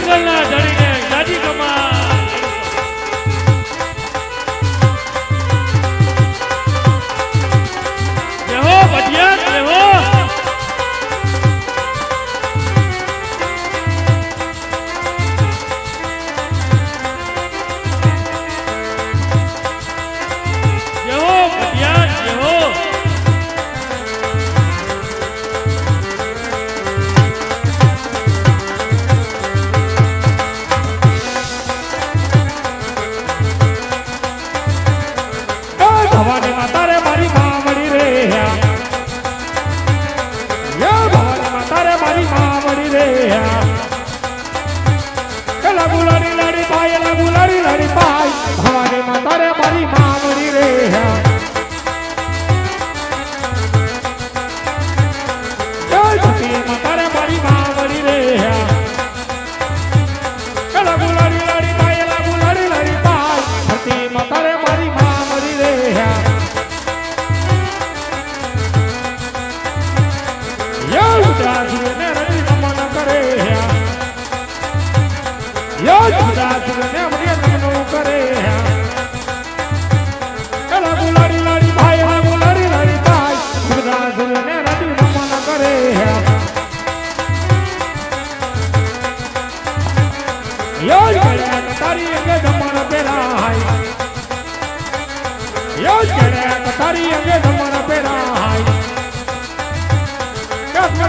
જંગલના ધણીને જાજી કમા જય હો ભટિયા જય હો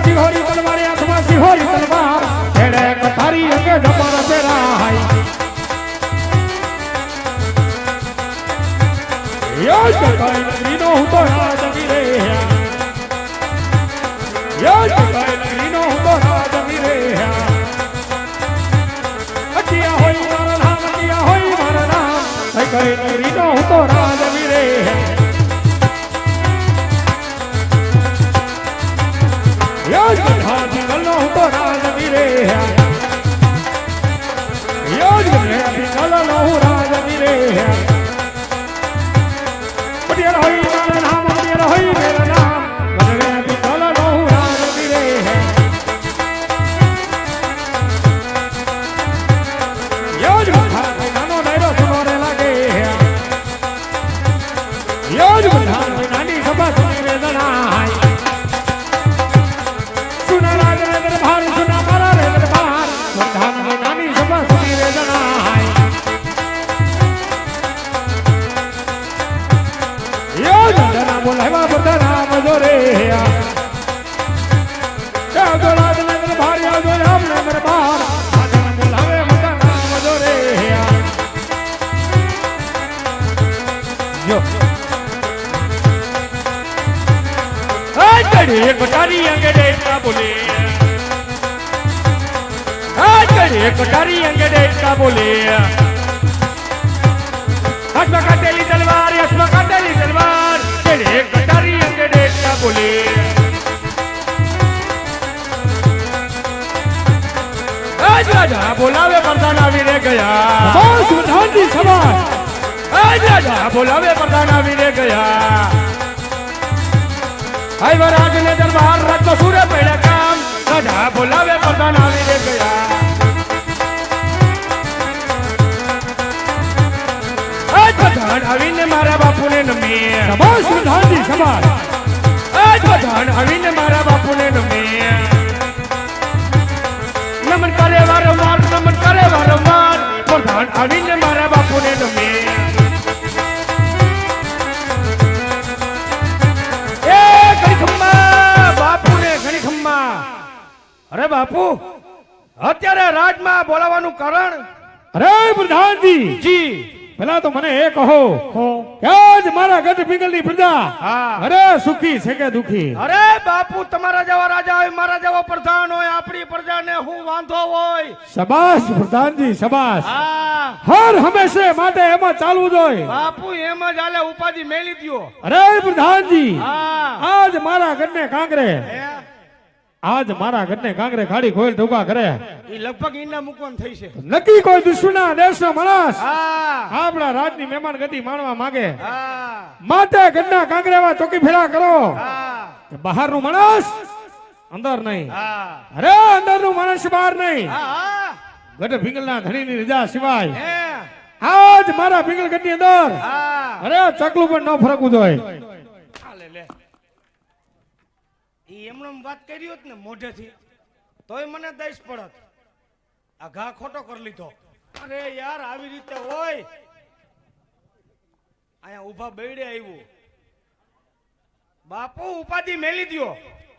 सिहोरी तलवार अथवा सिहोरी तलवार हेड़े कथारी अंगे जमन पेराई यो जगाई नगरीनो हूँ तो राज वीरे यो जगाई नगरीनो हूँ तो राज वीरे अटिया होई मारा नाम अटिया होई मारा नाम जगाई नगरीनो हूँ तो राज वीरे यो जगाई नगरीनो हूँ तो राज वीरे यो जगाई नगरीनो हूँ राज वीरे पटियाला होई मारा नाम पटियाला होई मेरा नाम बदले बिचौला नो राज वीरे है यो जुठा नानो नैरो सुनो रे लागे है यो जुठा नानी सभा सुनी रे जनाई सुना राज रे दरबार सुना मारा रे दरबार जुठा नानी सभा सुनी रे जनाई यो जंदना बोलावा बदना मजोरे या जो राज ने दरबार या जो हमने दरबार जंदना बोलावे बदना मजोरे या यो आज कड़ी कटारी अंगड़े का बोले आज कड़ी कटारी अंगड़े का बोले हसमा काटेली तलवार हसमा काटेली तलवार तेरे कटारी अंगड़े क्या बोले आज राजा बोलावे प्रधान वीरे गया बस प्रधान जी समाज आज राजा बोलावे प्रधान वीरे गया हाय वराज ने दरबार रख सूरे पहले काम राजा बोलावे प्रधान वीरे गया प्रधान अविन मारा बापू ने नमे शाबाश प्रधान जी शाबाश आज प्रधान अविन मारा बापू ने नमे नमन करे वारंवार प्रधान अविन मारा बापू ने नमे ए घड़ी खम्मा बापू ने घड़ी खम्मा अरे बापू અત્યારે રાજમાં બોલાવાનું કારણ અરે પ્રધાનજી જી પેલા તો મને એ કહો કે આજ મારા ગઢ પિંગલની પ્રજા અરે સુખી છે કે દુખી? અરે બાપુ તમારા જેવા રાજા હોય મારા જેવો પ્રધાન હોય આપણી પ્રજાને હું વાંધો હોય. શાબાશ પ્રધાનજી શાબાશ. હર હંમેશા માટે એમાં ચાલવું જોઈએ બાપુ એમ જ હાલે ઉપાધિ મેલી દ્યો. અરે પ્રધાનજી આજ મારા ગઢને કાંગરે આજ મારા ઘરને કાંગરે ખાડી ખોલ ઢોકા કરે ઈ લગભગ ઈના મુકવાન થઈ છે. નક્કી કોઈ દુશ્મના દેશનો માણસ આપણા રાજની મહેમાન ગતિ માણવા માંગે માટે ઘરના કાંગરેમાં ચોકી ફેરા કરો. બહારનું માણસ અંદર નહીં, અરે અંદરનું માણસ બહાર નહીં. ગઢ ભીંગલના ધણીની રજા સિવાય હે આજ મારા ભીંગલગઢની અંદર હા અરે ચકલું પણ ન ફરકવું જોઈએ. હાલે લે ઈ એમણે વાત કરી હોત ને મોઢેથી તોય મને દઈશ પડત. આ ઘા ખોટો કરી લીધો. અરે યાર આવી રીતે હોય. અહીંયા ઊભા બેડે આવ્યું. બાપુ ઉપાધિ મેલી દ્યો.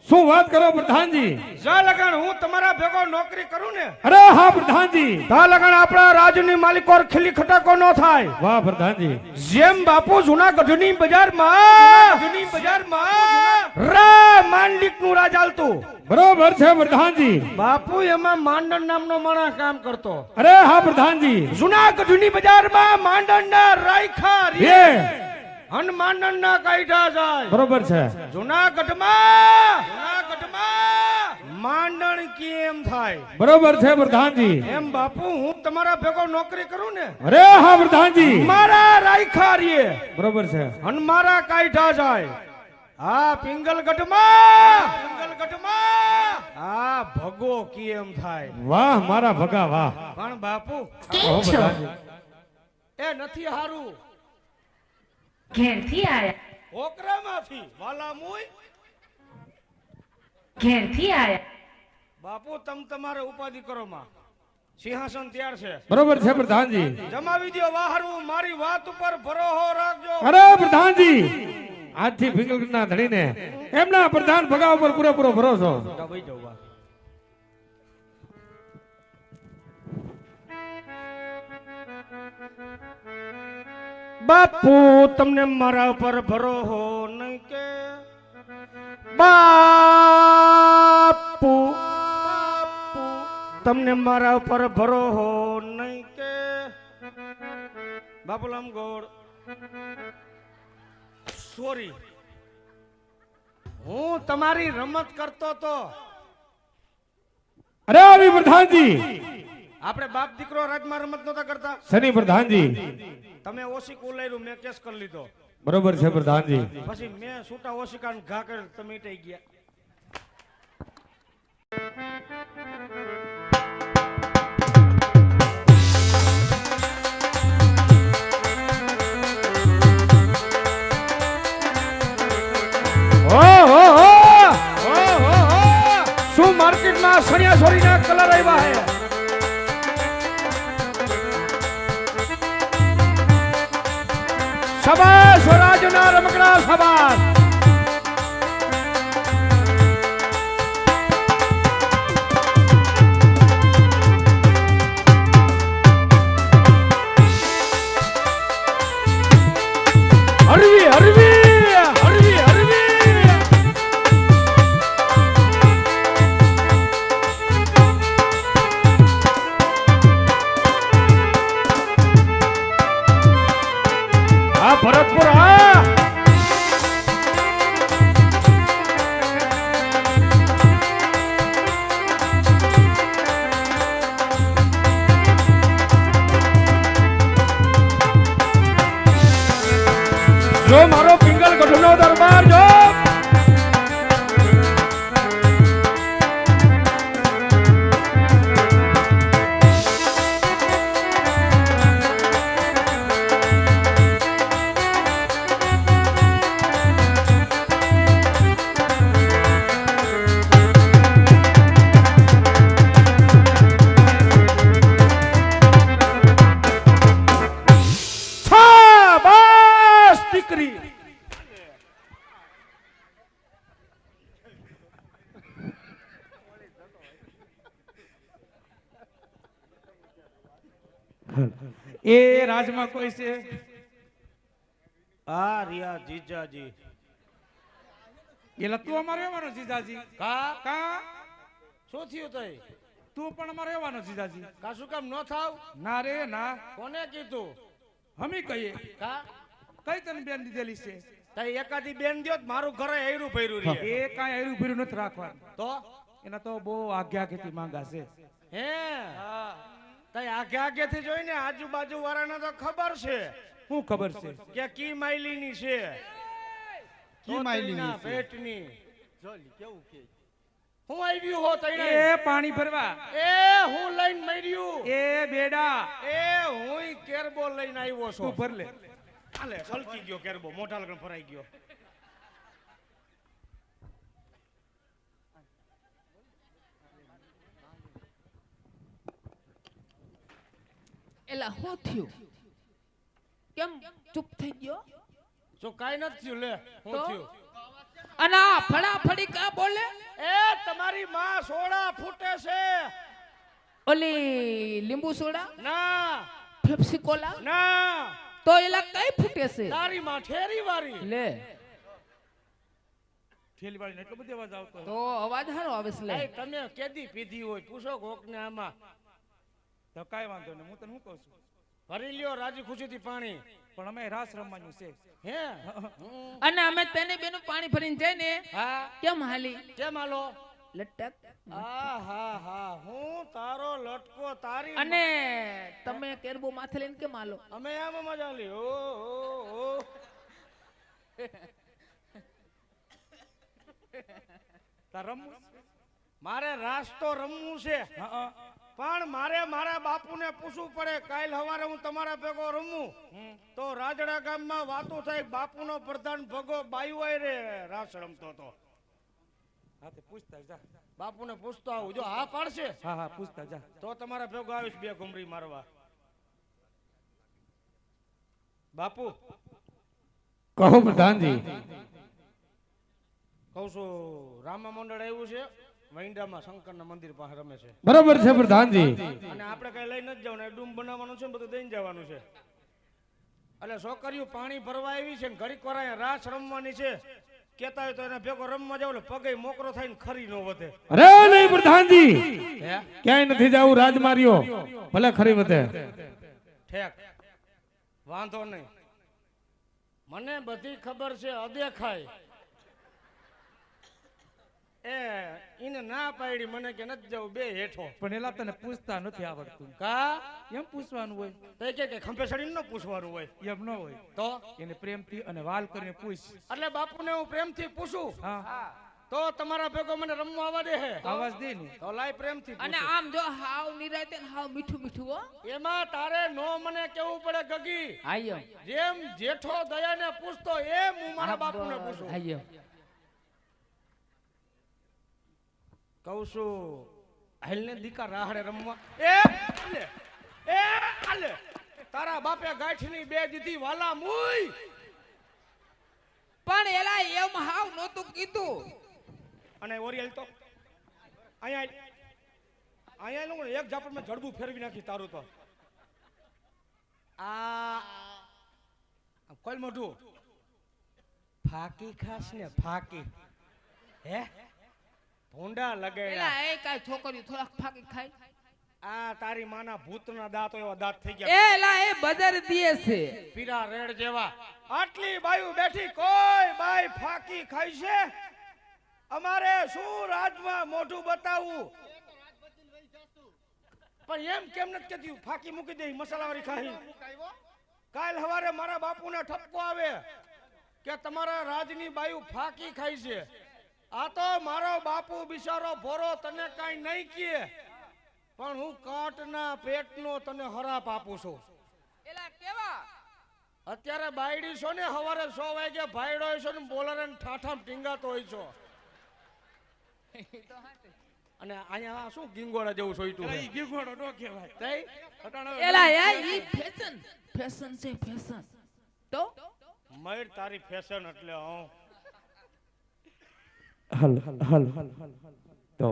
શું વાત કરો પ્રધાનજી? જા લગન હું તમારા ભેગો નોકરી કરું ને અરે હા પ્રધાનજી. તા લગન આપણા રાજની માલિકો ખીલી ખટાકો ન થાય. વાહ પ્રધાનજી. જેમ બાપુ જૂનાગઢની બજારમાં રા માંડલિકનું રાજ હાલતું. બરોબર છે પ્રધાનજી. બાપુ એમાં માંડણ નામનો માણસ કામ કરતો. અરે હા પ્રધાનજી. જૂનાગઢની બજારમાં માંડણના રાયખા રે એ અન માંડણના કાઢ્યા જાય. બરોબર છે. જૂનાગઢમાં માંડણ કેમ થાય બરોબર છે પ્રધાનજી. એમ બાપુ હું તમારા ભેગો નોકરી કરું ને અરે હા પ્રધાનજી. મારા રાયખા રે બરોબર છે. અન મારા કાઢ્યા જાય. હા પિંગલગઢમાં હા ભગો કેમ થાય. વાહ મારા ભગા વાહ. પણ બાપુ ઓહો પ્રધાનજી. એ નથી હારું. ઘેરથી આયા ઓકરામાંથી વાલા મુય ઘેરથી આયા બાપુ તમ તમારે ઉપાધિ કરો માં. સિંહાસન તૈયાર છે. બરોબર છે પ્રધાનજી. જમાવી દો વાહરું. મારી વાત ઉપર ભરોસો રાખજો. અરે પ્રધાનજી આજથી ભીંગલગઢના ધણીને એમના પ્રધાન ભગા ઉપર પૂરેપૂરો ભરોસો. બાપુ તમને મારા ઉપર ભરોસો નહીં કે બાપુ તમને મારા ઉપર ભરોસો નહીં કે બાપુલામ ગોળ સોરી હું તમારી રમત કરતો તો. અરે આવી પ્રધાનજી. આપણે બાપ દીકરો રાજમાં રમત નહોતા કરતા. શનિ પ્રધાનજી. તમે ઓશિક ઉલાયરું મેં કેસ કરી લીધો. બરોબર છે પ્રધાનજી. પછી મેં છૂટા ઓશિકાને ઘા કરી તમે ઈટાઈ ગયા. શું માર્કેટમાં સણિયા છોરીના કલર આવ્યા હે. શાબાશ સ્વરાજના રમકડા શાબાશ. હરવી હરવી હરવી હરવી આ ભરતપુર આ જો મારો પિંગલગઢનો દરબાર જો શાબાશ દીકરી. એ રાજમાં કોઈ છે? આ રિયા જીજાજી એ લતું અમારે રહેવાનો જીજાજી. કા કા શું થયું તઈ તું પણ અમારે રહેવાનો જીજાજી. કા શું કામ ન થાવ. ના રે ના. કોને કીધું. હમી કહીએ કા કઈ તને બેન દીધેલી છે? તઈ એકાદી બેન દ્યો તો મારું ઘરે હેરું ભર્યું રે. એ કાંઈ આયરું ભીરું નથી રાખવાનું. તો એના તો બહુ આજ્ઞા ખેતી માંગા છે. હે તઈ આગે આગે થી જોઈને આજુબાજુ વાળાને તો ખબર છે. શું ખબર છે? કે કી માયલીની છે. કી માયલીની પેટની હું આવ્યું હો તઈને એ પાણી ભરવા. એ હું લઈને મર્યું. એ બેડા એ હુંય કેરબો લઈને આવ્યો છું. તું ભર લે. હાલે સલકી ગયો કેરબો, મોટા લગન ફરાઈ ગયો. એલા શું થયું? કેમ ચૂપ થઈ ગયો? જો કાઈ નથી થયું. લે હું તો? થયું? અને આ ફડાફડી કા બોલે? એ તમારી માં સોડા ફૂટે છે. ઓલી લીંબુ સોડા, ના પેપ્સી કોલા, ના તો એલા કઈ ફૂટે છે? તારી માં ઠેરી વાળી. લે થેલી વાળીને એટલો બધો અવાજ આવતો તો અવાજ હારો આવે છે. લે એ તમે કેદી પીધી હોય પૂછો કોકને. આમાં તો કાઈ વાંધો નહીં, હું તને શું કહું છું, ભરી લ્યો રાજી ખુશીથી પાણી. પણ અમે રાસ રમવાનું છે. હે અને અમે તેને બેનું પાણી ભરીને જઈને હા કેમ હાલી કેમ હાલો? લટક. આ હા હા હું તારો લટકો તારી અને તમે કેરબો માથે લઈને કેમ હાલો? અમે આમ મજા લી. ઓ તાર રમવું છે? મારે રાસ તો રમવું છે, હા પણ મારે મારા બાપુને પૂછવું પડે. કાલ સવારે હું તમારા ભેગો રમું તો રાજડા ગામમાં વાતો થાય. બાપુનો પ્રધાન ભગો બાયુઆઈ રે રાસ રમતો તો. હા તે પૂછતા જા. બાપુને પૂછતો આવું. જો હા પાડશે હા હા પૂછતા જા. તો તમારા ભેગો આવીશ બે ઘુમરી મારવા. બાપુ કહો પ્રધાનજી. કહું છું રામા મંડળ આવ્યું છે વૈંડામાં, શંકરના મંદિર પાસે રમે છે. બરાબર છે પ્રધાનજી. અને આપણે કઈ લઈ નથી જવાનું, ડૂમ બનાવવાનું છે ને બધું દઈને જવાનું છે. એટલે છોકરીઓ પાણી ભરવા આવી છે ને ઘડીક વાર અહીંયા રાસ રમવાની છે. કેતા હોય તો એને ભેગો રમવા જાવ, પગે મોકરો થઈને ખરી નો વધે. અરે નહીં પ્રધાનજી, હે ક્યાંય નથી જવું રાજમાર્યો, ભલે ખરી વધે. ઠેક વાંધો નહીં, મને બધી ખબર છે. અદેખાય એને ના પાડી મને કે નથી જવું, બે હેઠો. પણ એલા તને પૂછતા નથી આવડતું. કા એમ પૂછવાનું હોય? તો કે ખંભે ચડીને ન પૂછવાનું હોય એમ ન હોય, તો એને પ્રેમથી અને વાલ કરીને પૂછ. એટલે બાપુને હું પ્રેમથી પૂછું હા તો તમારા ભેગો મને રમવા આવવા દે હે? આવાજ દે ને. તો લાય પ્રેમથી અને પૂછું. આમ જો હાવ નિરાતે ને હાવ મીઠું મીઠું હો. એમાં તારે નો મને કેવું પડે ગગી. આયો જેમ જેઠો દયાને પૂછતો એમ હું મારા બાપુને પૂછું. આયો કહું છું હાલને દીકા રાહડે રમવા. એ આલે તારા બાપે ગાંઠની બે દીધી વાલા મુઈ. પણ એલા એમ હાવ નહોતું કીધું. અને ઓરિયલ તો અહીંયા નું એક ઝાપડમાં જડબું ફેરવી નાખી તારું તો. આ કોઈ મોઢું ફાકી ખાસ ને ફાકી. હે ભૂંડા લગાડ્યા. એલા એ કાઈ છોકરી થોડાક ફાકી ખાય. આ તારી માના ભૂતના દાંત એવા દાંત થઈ ગયા. એલા એ બજાર દીએ છે. પીરા રેડ જેવા. આટલી બાયુ બેઠી કોઈ બાઈ ફાકી ખાઈ છે? અમારે શું રાજમાં મોઢું બતાવવું? પણ એમ કેમ નથી કહેતી ફાકી મૂકી દે મસાલાવાળી ખાઈ? કાલ સવારે મારા બાપુને ઠપકો આવે કે તમારા રાજની બાયુ ફાકી ખાઈ છે. આ તો મારો બાપુ બિચારો ભોરો તને કાઈ નહીં કહે, પણ હું કાટના પેટનો તને હરાપ આપું છું. એલા કેવા અત્યારે બાયડી છો ને, સવારે 100 વાગે ભાઈડો હોય છો ને, બોલર ઠાઠામ ટીંગાતો હોય છો. અને અહીંયા શું ગીંગોડા જેવું સોઈતું એલા છે? ઈ ગીગોડો નો કહેવાય. તઈ અટાણે એલા યાર ઈ ફેશન ફેશન છે ફેશન. તો મયુર તારી ફેશન એટલે હું હલ હલ તો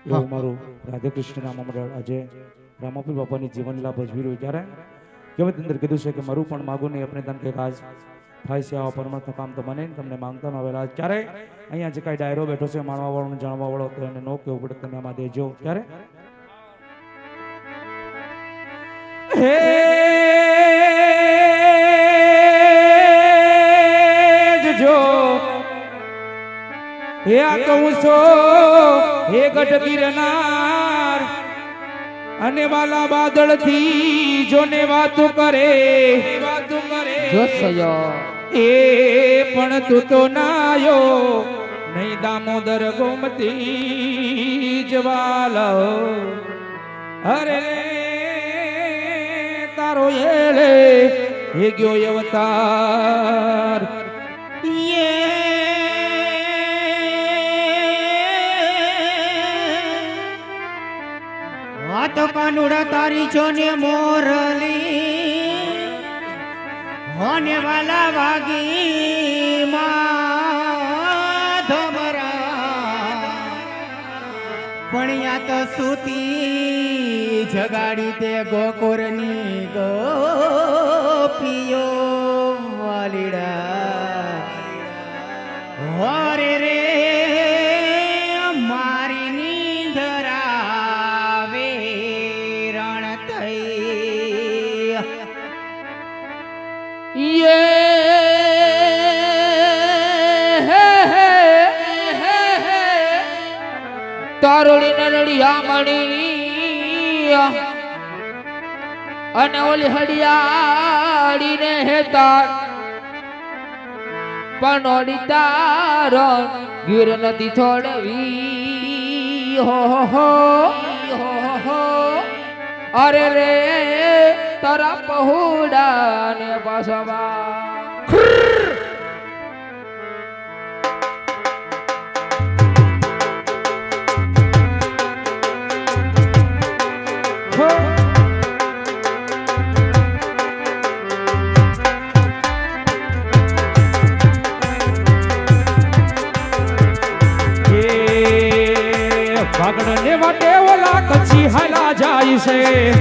એવું મારું રાધે કૃષ્ણ નામ મંડળ આજે રામાપીર બાપાની જીવનલીલા ભજવી રહ્યું. જ્યારે કહેવત અંદર કીધું છે કે મારું પણ માગું નહીં આપણે તને કે આજ થાય છે આવા પરમાત્મા કામ તો મને તમને માંગતા ન આવેલા. ક્યારે અહીંયા જે કાંઈ ડાયરો બેઠો છે માણવા વાળો જાણવા વાળો તો એને નો કેવું પડે તમે આમાં દેજો. ક્યારે હે જો હે આ કહું છો હે ગઢ ગિરનાર અને વાલા બાદળ થી જોને વાતો કરે જો સયો એ પણ તું તો નાયો નહીં દામોદર ગોમતી જવાલ અરે તારો એલે હે ગયો અવતાર તો કાનુડા તારી જોને મોરલી હોને વાલા વાગી માધમરા પણ યા તો સૂતી જગાડી તે ગોકુરની ગોપીઓ વાલીડા હોરે રે મારી નીંદરા વેરણ થઈ તારોળી નરડિયા મણી અને ઓલી હડિયાળી ને હેતાર પનોડી તાર ગીર નદી છોડવી હો અરે રે તારા પહોડા ને પાસવા વાગડ ને વાટે ઓલા કચ્છી હાલા જાય છે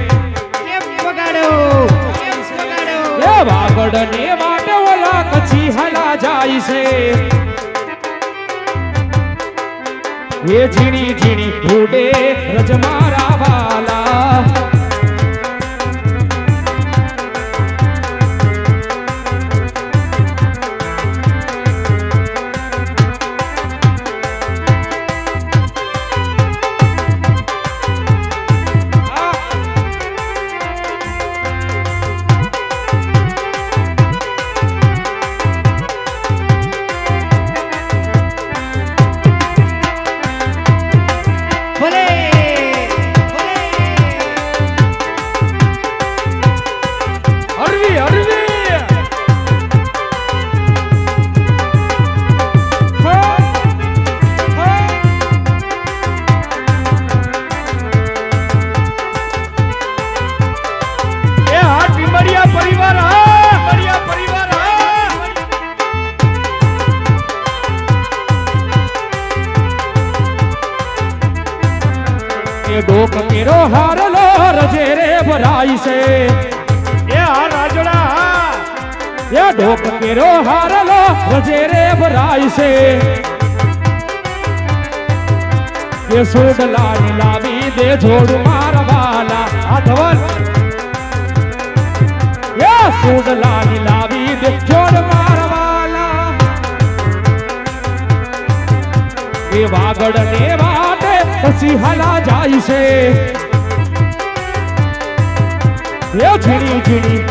એ વાગડ ને વાટે ઓલા કચ્છી હાલા જાય છે એ ઝીણી ઝીણી ઉડે રજ મારા વાલા ડોક કેરો હારલો રજે રે ભરાઈ છે એ હા રાજડા એ ડોક કેરો હારલો રજે રે ભરાઈ છે એ સોડલા ને લાવી દે જોડ મારવાલા આધવન એ સોડલા ને લાવી દે જોડ મારવાલા એ વાગડ ને વાટે પછી હાલા જાય છે એ ઝીણી ઝીણી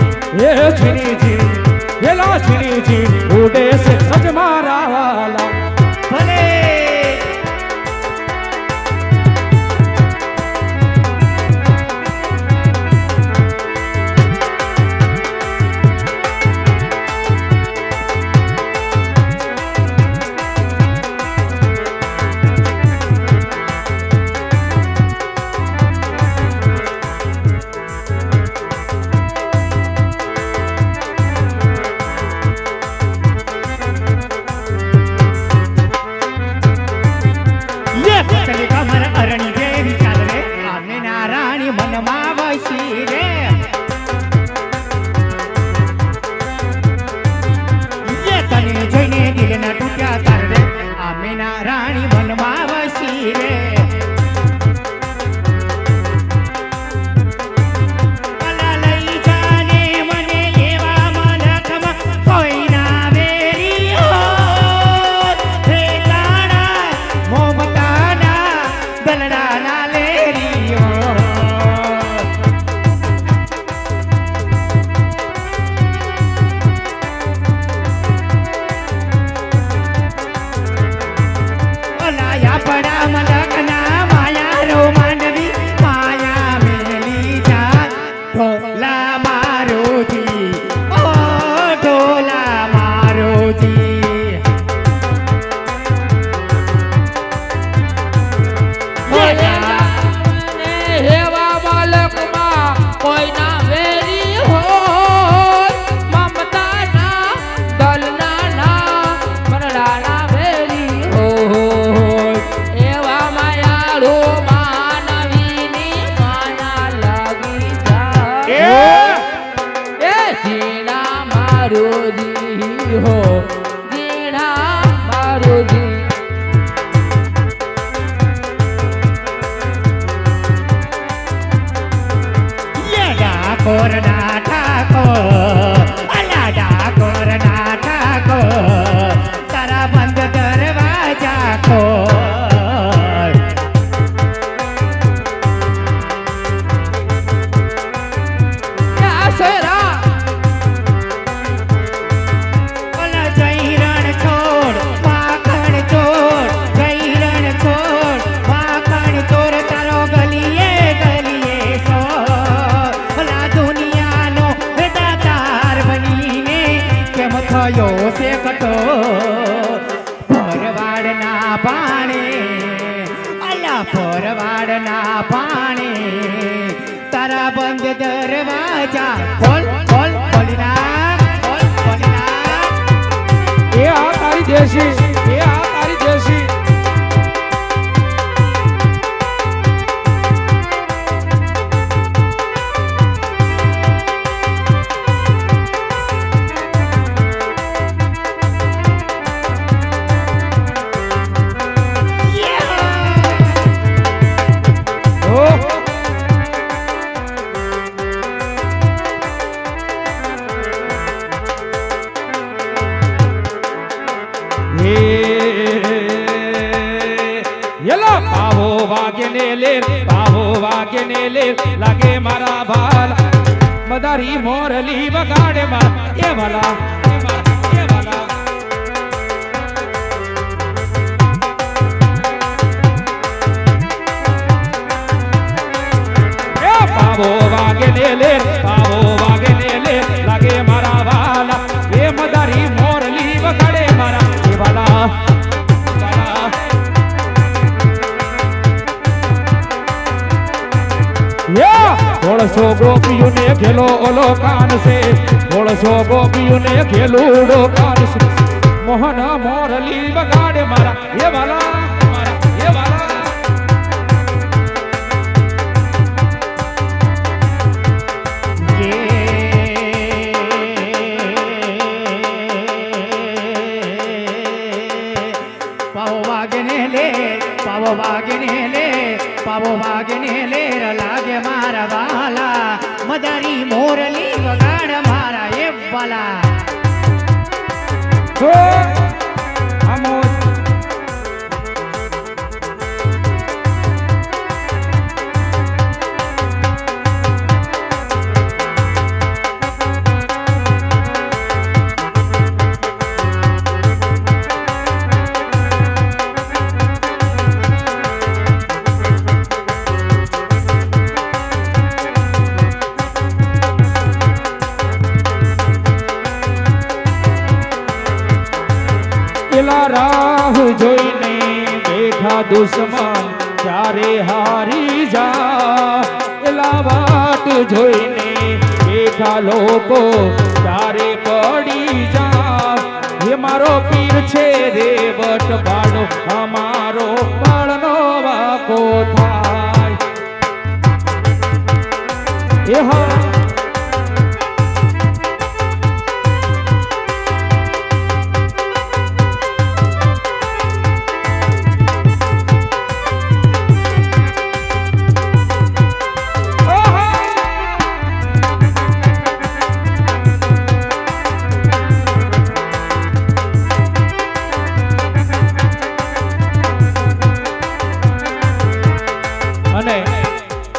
એ ઝીણી ઝીણી એલા ઝીણી ઝીણી ઉડે છે સજ મારા વાલા ભલે ડાકોર ના ઠાકોર અલા ડાકોર ના ઠાકોર તારા બંધ દરવાજા ખોલ આશરા અલા જઈ રણ છોડ માખણ ચોર જઈ રણ છોડ માખણ ચોર તારો ગલીએ ગલીએ સો અલા દુનિયાનો દાતાર બનીને કેમ થયો છે કટો પરવાડના પાણે અલા પરવાડના પાણે તારા બંધ દરવાજા ખોલ ખોલ ખોલી નાખ ખોલ ખોલી નાખ એ આ તારી દેશી એ આ તારી દેશી યલો પાવો વાગે ને લે લાગે મારા ભાલ મદારી મોરલી વગાડે માં એ વાલા એ વાલા એ પાવો વાગે ને લે લાગે મારા વાલા એ મદારી મોરલી વગાડે મારા એ વાલા થોડસો ગોપીઓ ને ખેલો ઓલો કાન છે થોડસો ગોપીઓ ને ખેલુડો કાન છે મોહન મોરલી વગાડે મારા એ વાલા એ વાલા પાવો વાગને લે લાગે મારા વાલા મદારી મોરલી વગાડ મારા એ વાલા હો આમોદ રાહ જોઈને બેઠા દુશ્મન ત્યારે હારી જા એલા વાટ જોઈને બેઠા લોકો ત્યારે પડી જા એ મારો પીર છે રે વટ બાડો અમારો બાળનો વાકો થાય એ હા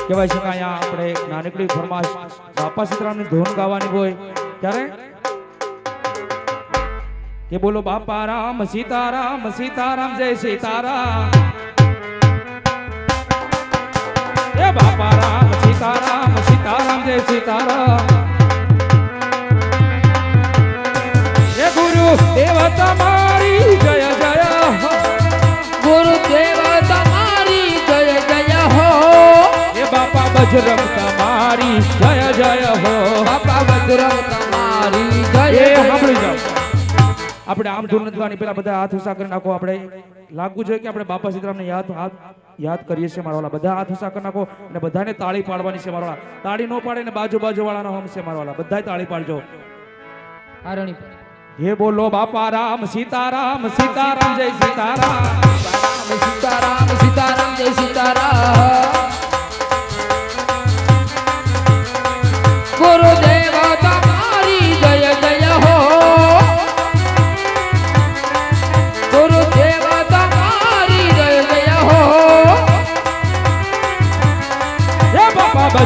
કહેવાય છે કે અહીંયા આપણે એક નાનકડી ફરમાશ બાપા સીતારામની ધૂન ગાવાની હોય ત્યારે કે બોલો બાપા રામ સીતારામ સીતારામ જય સીતારામ એ બાપા રામ સીતારામ સીતારામ જય સીતારામ એ ગુરુ દેવ તમારી જય જય ગુરુદેવ તમારી જય જય હો બાપા બજરંગ તમારી જય જય હો બાપા બજરંગ તમારી જય એ સાંભળી જાઓ આપણે આમ ધૂન નદવાની પેલા બધા હાથ ઉસા કરી નાખો આપણે લાગવું જોઈએ કે આપણે બાપા સીતારામને યાદ કરીએ છીએ મારા વાળા બધા હાથ ઉસા કરી નાખો અને બધાને તાળી પાડવાની છે મારા વાળા તાળી ન પાડે ને બાજુ વાળાનો હમ છે મારા વાળા બધાય તાળી પાડજો આરણી હે બોલો બાપા રામ સીતારામ સીતારામ જય સીતારામ સીતારામ સીતારામ જય સીતારામ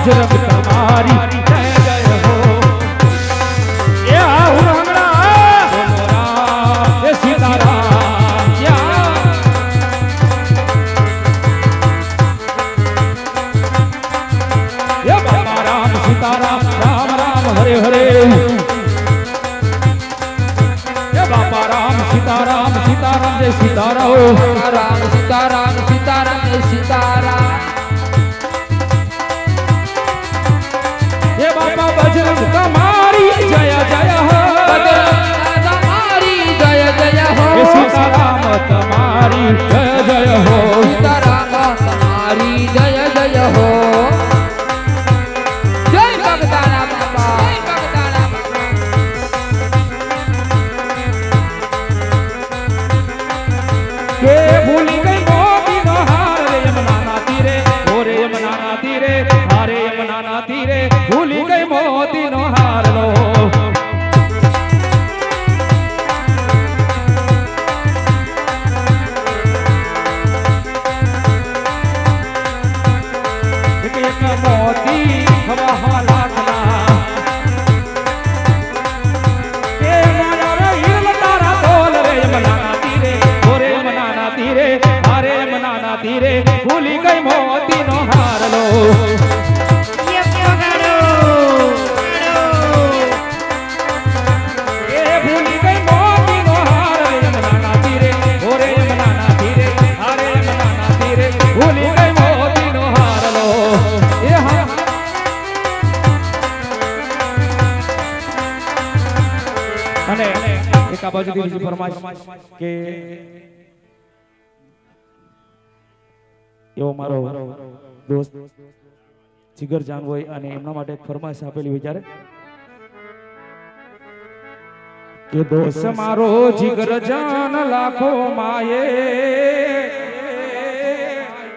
बजरंग तुम्हारी जय जय हो એ આ ઉરંગડા बोलो राम जय सीताराम या ये बाबा राम सीताराम राम राम हरे हरे ये बाबा राम सीताराम सीताराम जय सीताराम राम सीताराम सीताराम जय सीताराम ये बाबा बजरंग तुम्हारी जय जय हो तुम्हारी जय जय हो ये सीताराम तुम्हारी जय जय हो सीताराम तुम्हारी जय जय हो जय भगताना बाबा जय भगताना के भूली गई मोती नो हार रे यमुना ना तीरे ओ रे यमुना ना तीरे हारे यमुना ना तीरे भूली गई मोती नो हार लो एक एक मोती हवा लाखना के मारा रे हिरल तारा तोल रे यमुना ना तीरे ओ रे यमुना ना तीरे हारे यमुना ना तीरे भूली गई मोती नो हार लो ए भूली गई मोती नो हार रे यमुना ना तीरे ओ रे यमुना ना तीरे हारे यमुना ना तीरे भूली गई मोती नो हार लो ए हा અને એક આ બાજુથી બીજી ફરમાઈશ કે એવો મારો દોસ્ત જીગર જાન હોય અને એમના માટે એક ફરમાઈશ આપેલી વિચારે કે દોસ્ત મારો જીગર જાન લાખો માયે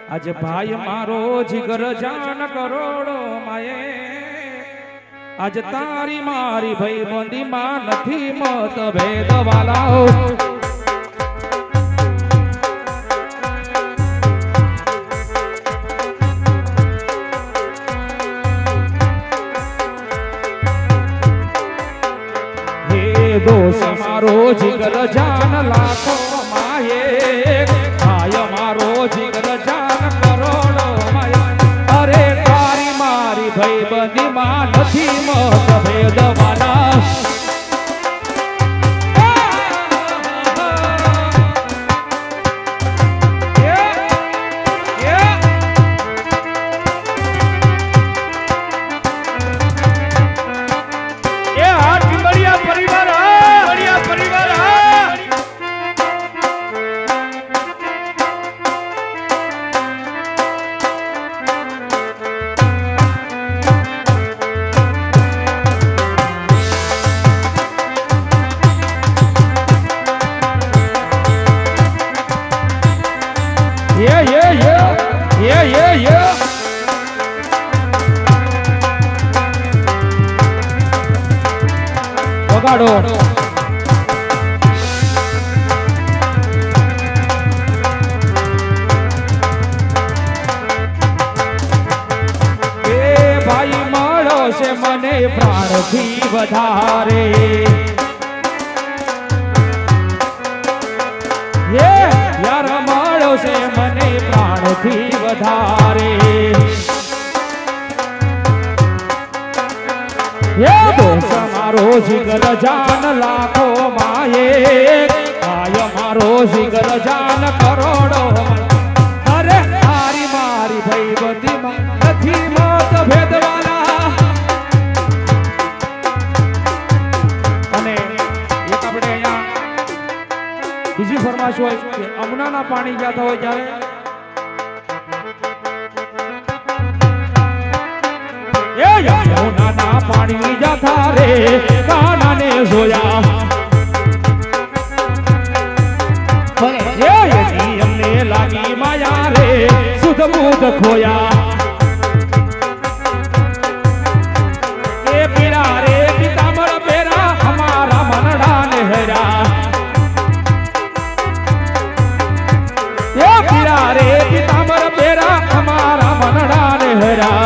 આજે ભાઈ મારો જીગર જાન કરોડો માયે આજ તારી મારી ભાઈ બંધી માં નથી મત ભેદ વાલાઓ હે દોષ મારો જીગર જાન લાખો માયે ભાઈ મારો જીગર જાન કરોડો માયે અરે તારી મારી ભાઈ બંધી માં નથી મત ભેદ વાલા એ આ ટીમડિયા પરિવાર હા ટીમડિયા પરિવાર હા Yeah. વગાડો એ ભાઈ મળો છે મને પ્રાણથી વધારે હે યાર મળો છે મને પ્રાણથી વધારે હે દોસ્ત મારો જીગર જાન લાખો માયે આય મારો જીગર જાન કરોડો અરે તારી મારી ભાઈ બંધી માં નથી મત ભેદવાલા અને એક આપણે અહીંયા બીજી ફરમાશ હોય કે અમનાના પાણી જાતા હોય ત્યારે યમુનાના પાણી જાતા રે કાનાને જોયા એની અમને લાગી માયા રે સુધ બુધ ખોયા એ પીરા રે પિતાંબર પેરા અમારા મનડા ને હેરા એ પીરા રે પિતાંબર પેરા અમારા મનડા ને હેરા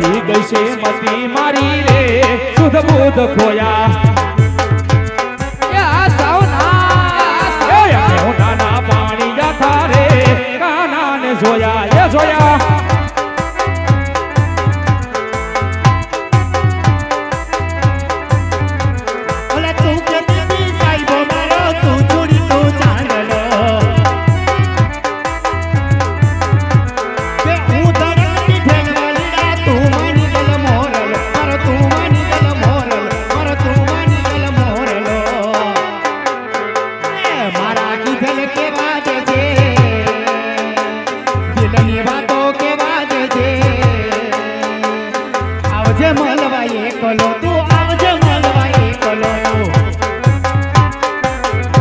હારી ગઈ છે મતી મારી રે સુધ બુધ ખોયા મોઢાના પાણી જાથા રે કાના ને જોયા એ જોયા ઓલા તું કે દીદી સાઈબો મારો તું છોડી તું ચાંદલો કે હું તરતી ઠેલવાલીડા તું માની ગલ મોરલ મારો તું માની ગલ મોરલ મારો તું માની ગલ મોરલો એ મારા કીધેલ કે વાજે છે દિલની વાતો કે વાજે છે આવજે મળવા એકલો તું આવજે મળવા એકલો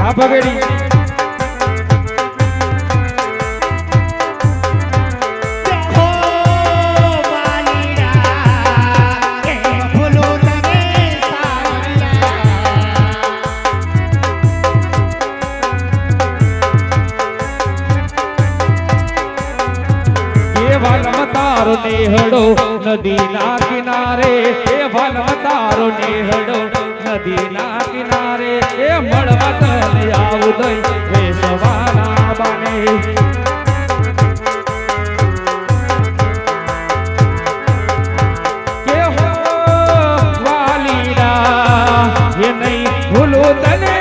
આ બગડી હો વાલીડા એ ભૂલો તને સાયા એ વાલમ તારો નેહડો નદીના કિનારે એ વાલમ તારો નેહડો નદીના કિનારે એ મળવા તને આવું દઈ વેસવાના બાને કે હો વાલીડા એ નહીં ભૂલું તને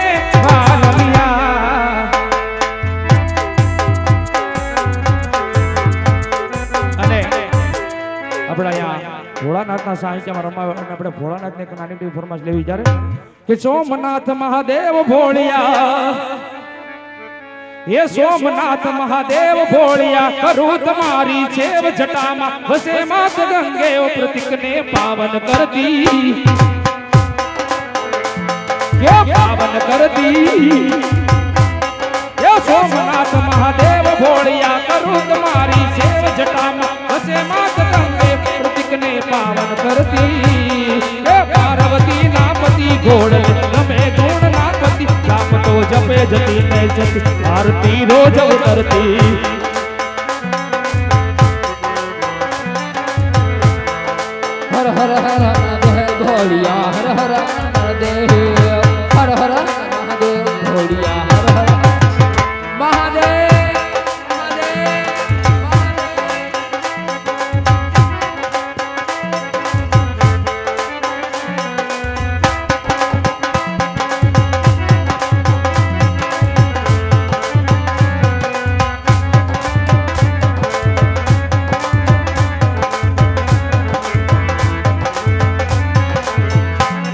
વાલમિયા અને આપણે અહીંયા ભોળાનાથના સાહિત્યમાં રમાયો અને આપણે ભોળાનાથને એક નાની એવી ફરમાશ લેવી જ્યારે કે સોમનાથ મહાદેવ ભોળિયા એ સોમનાથ મહાદેવ ભોળિયા કરું તમારી છેવ જટામાં વસે માત ગંગે ઓ પ્રતિકને પાવન કરતી કે પાવન કરતી એ સોમનાથ મહાદેવ ભોળિયા કરું તમારી છેવ જટામાં વસે માત ગંગે પ્રતિકને પાવન કરતી એ પાર્વતી નાપતિ ઘોડ રમે ગુણ નાપતિ નામ તો જપે જતી ને જતી આરતી રોજ ઉતરતી હર હર હર મહાદેવ ભોળિયા હર હર મહાદેવ હર હર મહાદેવ ભોળિયા હર હર મહાદેવ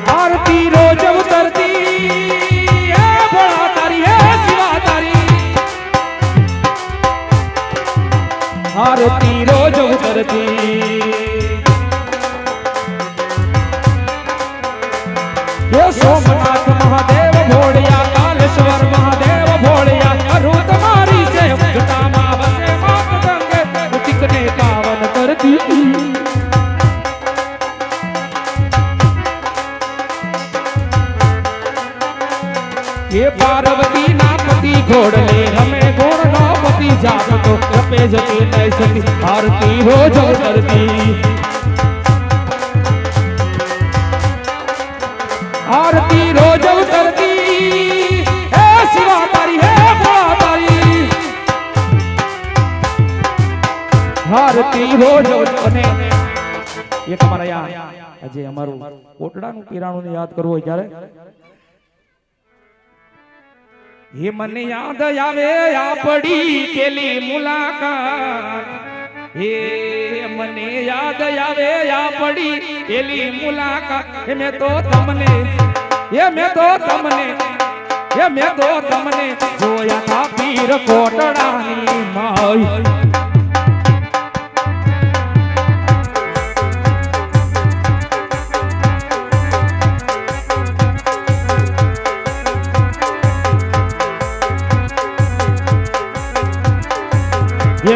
આરતી રોજ ઉતરતી હે ભોળા તારી હે શિવા તારી આરતી રોજ ઉતરતી હે સોમનાથ મહાદેવ ભોળિયા કાલેશ્વર મહાદેવ ભોળિયા કરું તમારી સેવ જટામાં વસે માત ગંગે પ્રતિકને પાવન કરતી એ પાર્વતી ના પતિ ઘોડલે રમે ગોળ નો પતિ જાત તો જપે જતી નઈ સતી આરતી રોજ ઉતરતી આરતી રોજ ઉતરતી હે શિવા તારી હે ભોળા તારી આરતી રોજ અને એક અમારા આજે અમારું કોટડાનું કિરાણું યાદ કરવું હોય ત્યારે હે મને યાદ આવે આપડી પેલી મુલાકાત હે મને યાદ આવે આપડી પેલી મુલાકાત હે મેં તો તમને જોયા થા પીર કોટડાની માઈ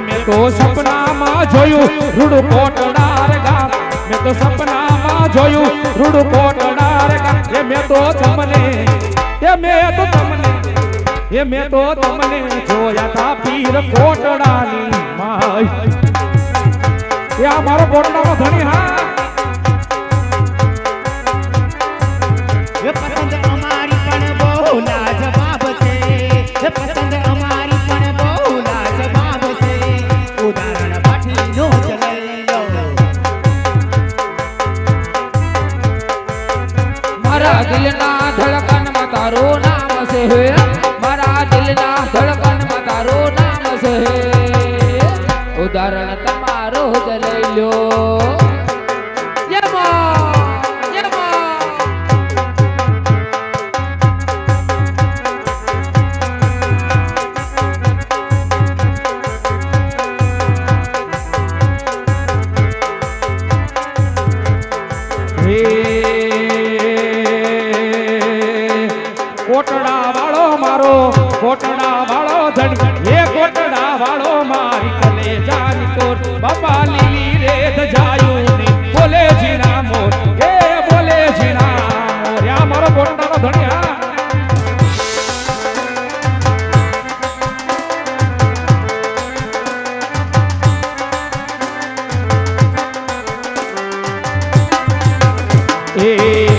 મેં તો સપનામાં જોયું રૂડું કોટડાર ગામ મેં તો સપનામાં જોયું રૂડું કોટડાર ગામ મેં તો તમને જોયા તા પીર કોટડાની માય એ આ મારો ગોટડાનો ધણી હા એ પસંદ અમારી પણ બહુ લાજવાબ છે એ પસંદ અમારી પણ બહુ લાજવાબ છે ઉદાહરણ પાઠીનો જ લઈ લો મારા દિલના ધડકનમાં તારું નામ છે મારા દિલના ધડકનમાં તારું નામ છે ઉદાહરણ તમારો જ લઈ લો કોટડા વાળો મારો કોટડા વાળો ધણી એ કોટડા વાળો મારી કલેજાની કોર બાપા લીલી રેત જાયું ને બોલે જીના મોર એ બોલે જીના મોર આ મારો કોટડાનો ધણી હા એ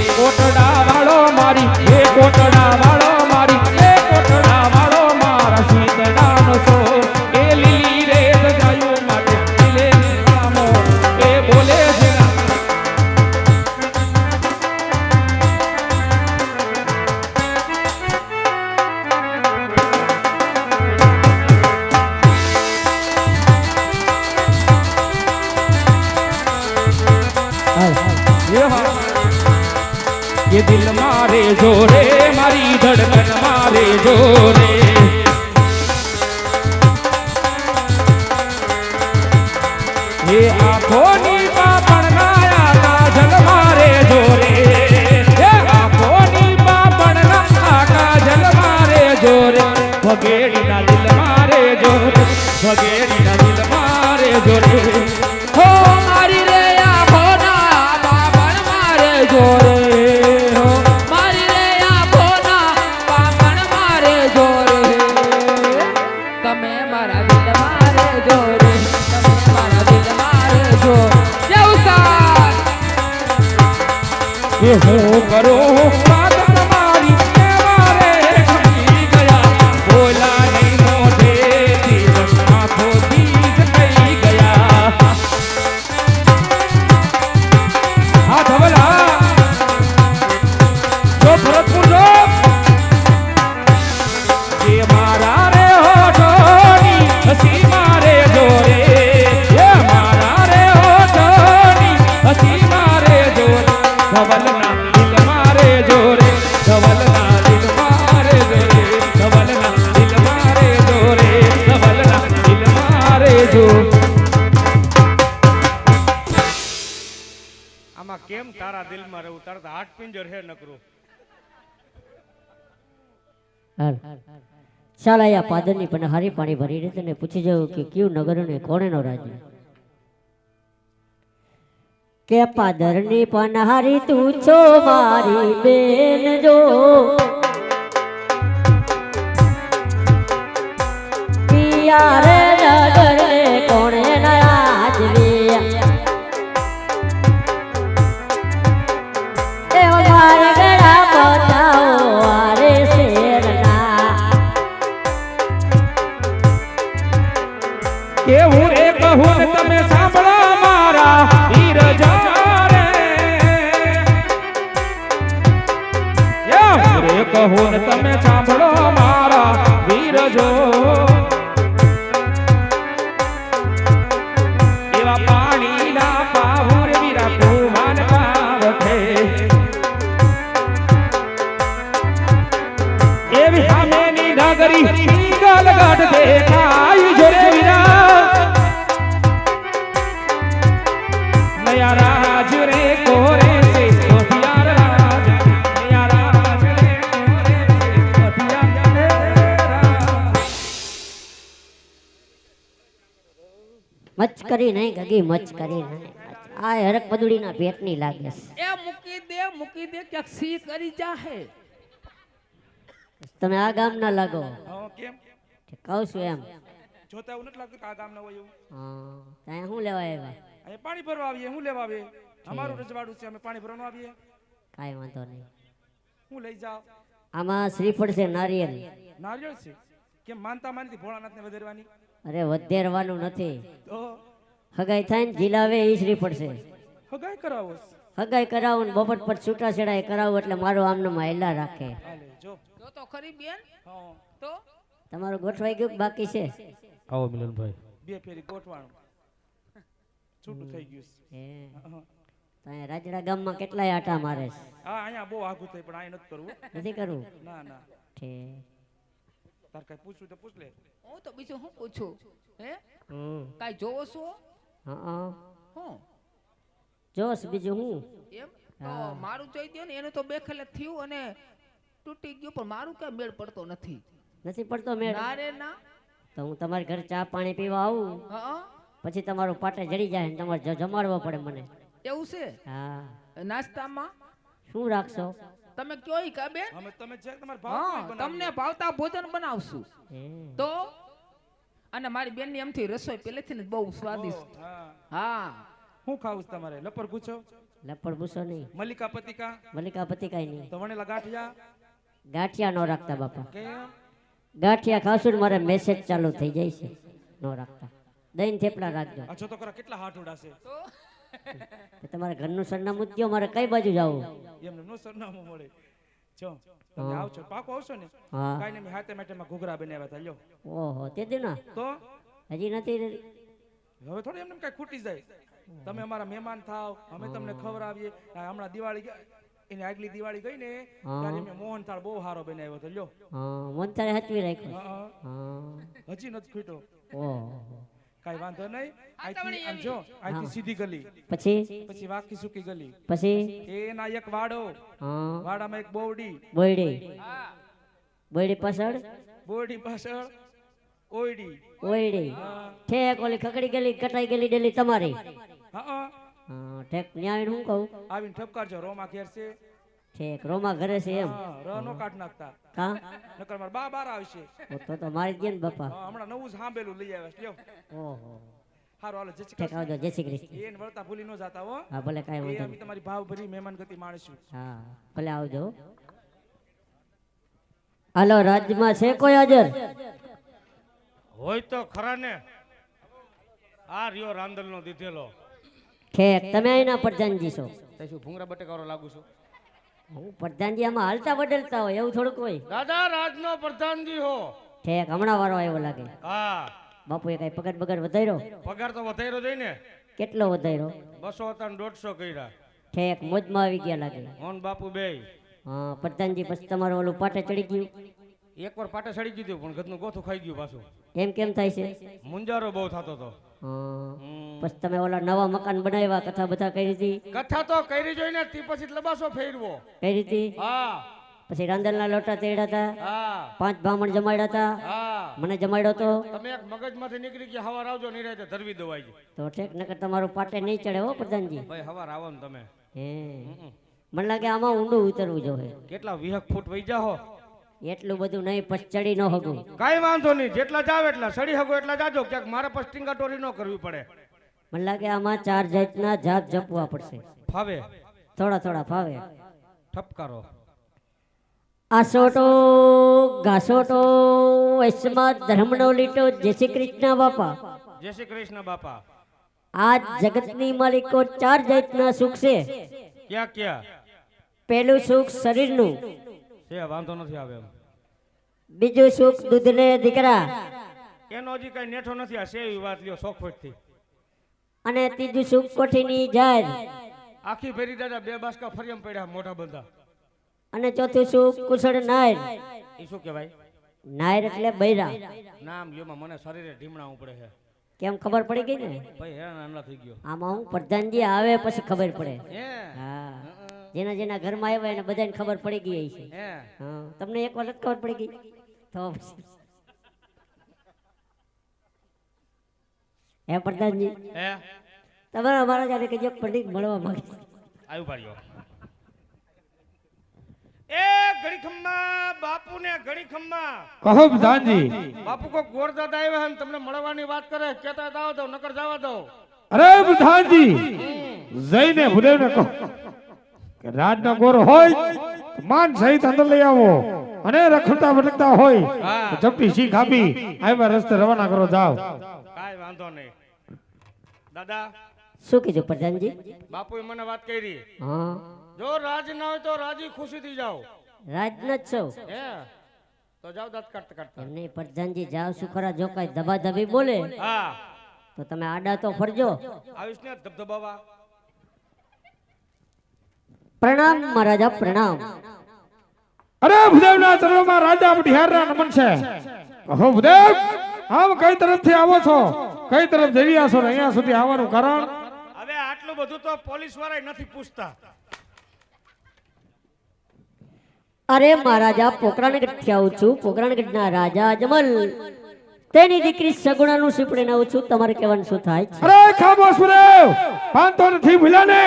કોટડા વાળો મારી એ કોટડા વાળો મારી એ કોટડા વાળો મારા સીતડાનો સો એ લીલી રેત ગાયું માટે દિલે નામો એ બોલે છે ये दिल मारे जोरे मारी धड़कन मारे जोरे ये आंखों नी पापड़ नाया काजल मारे जोरे ये आंखों नी पापड़ ना काजल मारे जोरे भगेड़ी ना दिल मारे जोरे भगेड़ी ना दिल मारे जोरे हो मारी रे आँखों ना बाबड़ मारे जोरे ये हो करो बात हमारी के मारे घटी गया बोला नहीं मोटे जीवन आंखों बीच कहीं गया हाँ धवला जो भरतपुर जो ये मारा रे हो जोड़ी हसी मारे जोरे ये मारा रे हो जोड़ी हसी मारे जोरे धवलना दिल मारे जोरे धवलना दिल मारे जोरे धवलना दिल मारे जोरे धवलना दिल मारे जो આમાં કેમ તારા દિલમાં રહું તારા તો હાથ પિંજર હે નકરું શાળાયા પાદરની પણ હારી પાણી ભરી રીતે ને પૂછી જવું કે કયું નગર ને કોણેનો રાજ્ય કે પાદરની પનહારી તું છો મારી બેન જો પિયા રે નગર ને કોણે નાજવી એ મારે ગળા બતાવો આરે શેરના કેવું રે કહું ને તમે સાંભળો મારા વીર જા રે કહું ને તમે સાંભળો મારા વીર જો એવા પાણીના પાહુર વીરા કુમાન પાવખે એવી સામેની નગરી ગલગટ દેખાય જોરે વીરા નયા રાજ રે કોરે સે કોઠિયાર રાજ નયા રાજ રે કોરે સે કોઠિયાર મચ કરી નહીં ગગી મચ કરી નહીં આ હરક પદુડીના પેટની લાગે છે એ મૂકી દે ક્યાંક સી કરી જાહે તમે આ ગામના લાગો હા કેમ કહું છું એમ જોતા એવું નથી લાગતું કે આ ગામના હોય એવું હા ત્યાં શું લેવા આવ્યા અહીં પાણી ભરવા આવીએ, હું લેવા આવીએ? અમારું રજવાડું છે, અમે પાણી ભરવાનું આવીએ. કાંઈ વાંધો નહીં. હું લઈ જાવ? આમાં શ્રીફળ છે, નારિયેળ. નારિયેળ છે. કેમ માનતા માનતી ભોળાનાથને વધારવાની? અરે વધેરવાનું નથી, તો હગાઈ થાય ને જીલાવે એ શ્રીફળ છે. હગાઈ કરાવો છે. હગાઈ કરાવું ને બપોર પર છૂટા છેડાએ કરાવું એટલે મારું આમનું હેલા રાખે. હાલે જો. તો ખરી બેન હા. તો તમારું ગોઠવાઈ ગયું કે બાકી છે? આવો મિલનભાઈ. બે ફેરી ગોઠવાણું. છૂટું થઈ ગયું છે. હે હા. તો અહીંયા રાજડા ગામમાં કેટલાય આટા મારે છે. હા, અહીંયા બહુ આઘું થાય પણ અહીંયા નથી કરવું. નથી કરવું? ના ના. ઠીક. તાર કઈ પૂછવું તો પૂછ લે. હું તો બીજું શું પૂછું? હે હમ. કાઈ જોવો છો? હા હું જોશ બીજું હું. એમ તો મારું જોઈ દો ને, એનું તો બેખલે થયું અને તૂટી ગયું, પણ મારું કઈ મેળ પડતો નથી. નથી પડતો મેળ? ના રે ના. તો હું તમારી ઘરે ચા પાણી પીવા આવું, હા પછી તમારું પાટે જડી જાય ને તમારે જમાડવો પડે મને. એવું છે? હા. નાસ્તામાં શું રાખશો? તમે કયો ઈ કા બેન? અમે તમે જે તમારે ભાવ હા તમને ભાવતા ભોજન બનાવશું. હે. તો અને મારી બેન ની એમથી રસોઈ પહેલેથી જ બહુ સ્વાદિષ્ટ. હા. હા શું ખાવું છે તમારે? લપર પૂછો. લપડ પૂછો નહીં. મલિકા પતિકા મલિકાપતિ કાંઈ નહીં. તો વણેલા ગાંઠિયા ગાંઠિયા નો રાખતા બાપા. કેમ? ગાંઠિયા ખાશું ને મારે મેસેજ ચાલુ થઈ જાય છે. નો રાખતા. દહીં થેપલા રાખજો. અચ્છા તો કરા કેટલા હાથ ઉડાશે? તો તમારે ઘરનું સરનામું જ કહો, મારે કઈ બાજુ જવું? એમને નો સરનામું મળે. જો તમે આવશો પાકો આવશો ને, હા. કાઈ નહીં હાથે માટેમાં ઘૂઘરા બનાવ્યા હતા લ્યો. ઓહો તે દી ના તો હજી નથી. હવે થોડી એમને કઈ ખૂટી જાય. તમે અમારા મહેમાન થાવ, અમે તમને ખવડાવીએ. આ હમણાં દિવાળી એની આગલી દિવાળી ગઈ ને ત્યારે મેં મોહનથાળ બહુ સારો બનાવ્યો હતો લ્યો. હા મોનતારે હાચવી રાખ્યો. હા, હા. હજી નથી ખૂટ્યો. ઓહો. કાઈ વાંધો નહીં. અહીંથી આમ જો અહીંથી સીધી ગલી, પછી વાકી સુકી ગલી, પછી એના એક વાડો, હા વાડામાં એક બોવડી, બોયડી. બોયડી પાછળ બોવડી પાછળ ઓયડી. ઓયડી. ઠેક ઓલી ખકડી ગલી કટાઈ ગલી ડેલી તમારી. હા હા ઠેક ન્યાય હું કહું. આવીને ઠપકારજો. રોમા ઘેર છે. ઠેક રોમા ઘરે છે એમ? હા, ર નો કાઢ નાખતા. કા નકર માર બા બાર આવશે. તો મારી દે ને બાપા. હા, હમણાં નવું જ સાંભળેલું લઈ આવ્યા છે લ્યો. ઓહો. હારો હાલો જય શ્રી ઠેક કૃષ્ણ. આવજો. જય શ્રી કૃષ્ણ. એને વળતા ભૂલી ન જાતા હો. હા ભલે કાંઈ એ વાંધો અમે નહીં. તમારી ભાવ ભરી મહેમાન ગતિ માણીશું. હા ભલે આવજો. હાલો રાજમાં છે કોઈ હાજર? હોય તો ખરા ને. આ રહ્યો રાંદલ નો દીધેલો. ઠેક તમે અહીંના પ્રધાનજી છો? તે શું ભૂંગરા બટેકારો લાગુ છું? હું પ્રધાનજી આમાં હાલતા બદલતા હોય એવું થોડુંક હોય. દાદા રાજનો પ્રધાનજી હો. ઠેક હમણાં વારો આવ્યો લાગે. હા બાપુએ કઈ પગાર બગાર વધાર્યો? પગાર તો વધાર્યો જઈ ને. કેટલો વધાર્યો? 200 હતા ને 150 કર્યા. ઠેક મોજમાં આવી ગયા લાગે. મોહન બાપુ બે હા પ્રધાનજી પછી તમારું ઓલું પાટે ચડી ગયું એકવાર પાટે સડી ગયું પણ ઘરનું ગોથું ખાઈ ગયું પાછું. એમ કેમ થાય છે? મુંજારો બહુ થતો હતો. હા પછી તમે ઓલા નવા મકાન બનાવ્યા, કથા બધા કરી હતી? કથા તો કરી જોઈને તે પછી લબાસો ફેરવો. કરી હતી? હા પછી રાંદલના લોટા તેડ્યા હતા, હા 5 બ્રાહ્મણ જમાડ્યા હતા, હા મને જમાડ્યો તો. તમે એક મગજમાંથી નીકળી ગયા હવાર આવજો નિરાતે ધરવી દવાઈ ગઈ. તો ઠેક નકર તમારું પાટે નહીં ચડે હો પ્રધાનજી. ભાઈ હવાર આવો ને તમે. હે મને લાગે આમાં ઊંડું ઉતરવું જોઈએ. કેટલા 20 ફૂટ વઈ જાહો. એટલું બધું નહીં પછી ચડી ન હગું. કાઈ વાંધો નહીં, જેટલા જાવ એટલા સડી હગો એટલા જાજો. ક્યાંક મારા પર સ્ટિંગાટોરી ન કરવી પડે. મને લાગે આમાં 4 જાતના જાપ જપવા પડશે. ફાવે થોડા થોડા ફાવે. ઠપકારો. આસોટો ઘાસોટો વૈષ્ણવ ધર્મનો લીટો. જય શ્રી કૃષ્ણ બાપા. જય શ્રી કૃષ્ણ બાપા. આ જગતની માલિકો 4 જાતના સુખ છે. ક્યાં ક્યાં પહેલું સુખ શરીરનું, છે વાંધો નથી આવે એમ. બીજું સુખ દૂધને દીકરા, એનો હજી કઈ નેઠો નથી. આ સેવી વાત લ્યો શોખવટથી. અને ત્રીજું સુખ કોઠીની જાર, આખી ફેરી દાદા 2 બાસકા ફરિયમ પડ્યા મોઢા બંધા. અને ચોથું સુખ કુશળ નાયર. એ શું કહેવાય? નાયર એટલે બૈરા. નામ લ્યોમાં મને શરીરે ઢીમણા ઉપડે છે. કેમ ખબર પડી ગઈ ને? ભાઈ હેરાન આંધળા થઈ ગયો. આમાં હું પ્રધાનજી આવે પછી ખબર પડે. હે હા જેના જેના ઘરમાં આવ્યા એને બધાને ખબર પડી ગઈ છે. હે હા તમને એક વાર ખબર પડી ગઈ તો પછી. હે પ્રધાનજી હે તમારા મારા જાને કે જે પંડિત મળવા માંગે છે. આવ્યું પાડ્યો. એ ઘડી ખમ્મા બાપુ ને ઘડી ખમ્મા. કહો પ્રધાનજી. બાપુ કો ગોરદાદા આવ્યા ને તમને મળવાની વાત કરે. કેતા જાવ દો નકર જવા દો. અરે પ્રધાનજી જઈને ભૂદેવને કહો કે રાજનો ગોર હોય તો માન સહિત અંદર લઈ આવો અને રખડતા ભટકતા હોય તો ઝપટી શીખ આપી આવ્યા રસ્તે રવાના કરો જાઓ. કાંઈ વાંધો નહીં દાદા. શું કીધું પ્રધાનજી? બાપુએ મને વાત કરી, હા જો રાજ ના હોય તો રાજી ખુશીથી જાઓ. રાજના જ છો હે તો જાઓ દાંત કાઢતા કાઢતા. એમ નહીં પ્રધાનજી, જાવ શું ખરા, જો કઈ ધબાધબી બોલે હા તો તમે આડા તો ફરજો. આવીશ ને ધબધબાવા. પ્રણામ મહારાજા, પ્રણામ. અરે ભૂદેવના ચરણોમાં રાજા બિહારના નમન છે. કહો ભૂદેવ, આમ કઈ તરફથી આવો છો, કઈ તરફ જઈ રહ્યા છો ને અહીંયા સુધી આવવાનું કારણ? હવે આટલું બધું તો પોલીસ વાળા નથી પૂછતા. અરે મહારાજા, પોકરાણગઢથી આવું છું. પોકરાણગઢના રાજા અજમલ તેની દીકરી સગુણાનું સીપડીને આવું છું. તમારે કહેવાનું શું થાય છે? અરે ખામોશ ભૂદેવ, પાંતો નથી ભૂલ્યા ને?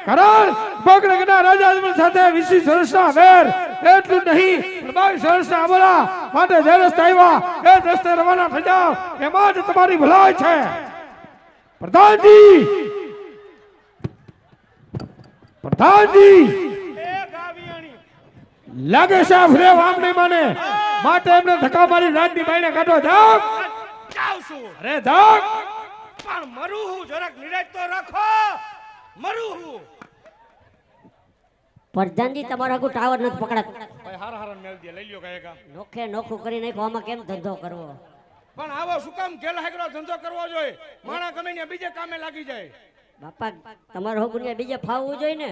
કારણ પોકરણગઢના રાજા અજમલ સાથે 20 વર્ષના વેર, એટલું જ નહીં 22 વર્ષના આબોલા માટે જે રસ્તે આવ્યા એ જ રસ્તે રવાના થઈ જાઓ, એમાં જ તમારી ભલાઈ છે. પ્રધાનજી, પ્રધાનજી એ ગાવિયાણી લાગે છે આ ભૂદેવ આમ નહીં માને, માટે એમને ધક્કા મારી રાજની બાઈને કાઢો. જાઓ. જાઉં છું, અરે જાઓ. પણ મરું હું, જરાક નિરાશ તો રાખો. મરું હું. પ્રધાનજી, તમારો આગળ ટાવર નથી પકડાતો. ભાઈ હારા હારા મેલ દે, લઈ લ્યો કાંઈ. નોખે નોખું કરી નાખો. આમાં કેમ ધંધો કરવો? પણ આવો શું કામ ગેલા હેકરો ધંધો કરવો જોઈએ? માણા ગમે ને બીજે કામે લાગી જાય. બાપા, તમારો હગુને બીજે ફાવવું જોઈએ ને.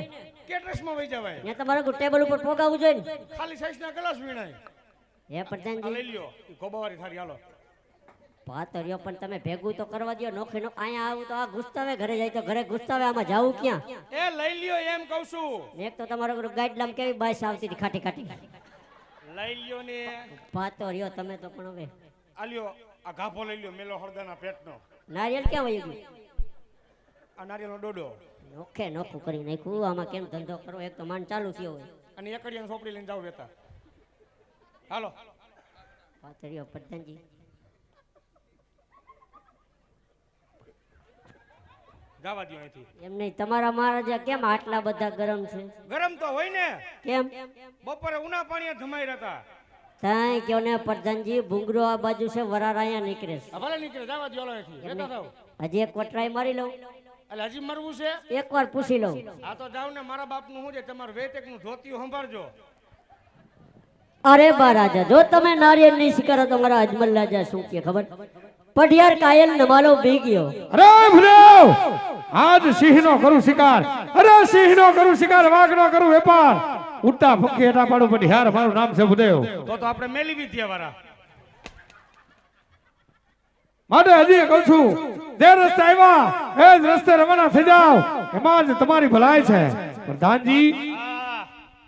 કેટરસમાં વહી જવાય. ત્યાં તમારે ટેબલ ઉપર પોગાવવું જોઈએ ને. ખાલી સાઈઝના ગ્લાસ વીણાય. હે આ પ્રધાનજી, લઈ લ્યો, ઈ ગોબાવારી થારી હાલો. પાતળિયો પણ તમે ભેગું તો કરવા દો. નોખે નો અહીંયા આવું તો આ ગુસ્તાવે, ઘરે જાય તો ઘરે ગુસ્તાવે. આમાં જાવું ક્યાં? એ લઈ લ્યો એમ કહું છું. ને એક તો તમારો ગાઈડલામ કેવી બાઈસ આવતી હતી, ખાટી ખાટી. લઈ લ્યો ને. પાતળિયો તમે તો પણ હવે. આ લ્યો, આ ઘાભો લઈ લ્યો, મેલો હળદાના પેટનો. નારિયેલ ક્યાં વયું ગયું? આ નારિયેળનો ડોડો નોખે નોખું કરી નાખ્યું. આમાં કેમ ધંધો કરવો? એક તો માન ચાલુ થયો હોય. અને એકડિયાની સોપડી લઈને જાવ વેતા. હાલો. પાતળિયો પ્રધાનજી, જવા દો અહીંથી. એમ નહીં, તમારા મહારાજા કેમ આટલા બધા ગરમ છે? ગરમ તો હોય ને. કેમ? બપોરે ઉના પાણીએ ધમાઈ રહેતા. તાય કયો ને પ્રધાનજી, ભૂંગરો આ બાજુ છે, વરાર અહીંયા નીકળે છે. આ ભલે નીકળે, જવા દો અહીંથી. રહેતા થાવ. હજી એક વાર ટ્રાય મારી લઉં, એટલે હજી મરવું છે? એક વાર પૂછી લઉં. આ તો જાવ ને, મારા બાપનું શું છે, તમારું વેટેકનું ધોતિયું સંભાળજો. અરે બા રાજા, જો તમે નારિયેળ નહીં સ્વીકારો તો મારા અજમલ રાજા શું કે ખબર? પઢિયાર કાયલ નમાલો બી ગયો. અરે ભૂદેવ, આજ સિંહનો કરું શિકાર, અરે સિંહનો કરું શિકાર, વાઘનો કરું વેપાર, ઉઠતા ફૂકી હેઠા પાડું પઢિયાર, મારું નામ છે ભૂદેવ. તો આપણે મેલી વિદ્યા વાળા. માટે હજી કહું છું, જે રસ્તે આવ્યા એ જ રસ્તે રવાના થઈ જાઓ, એમાં જ તમારી ભલાઈ છે. પ્રધાનજી,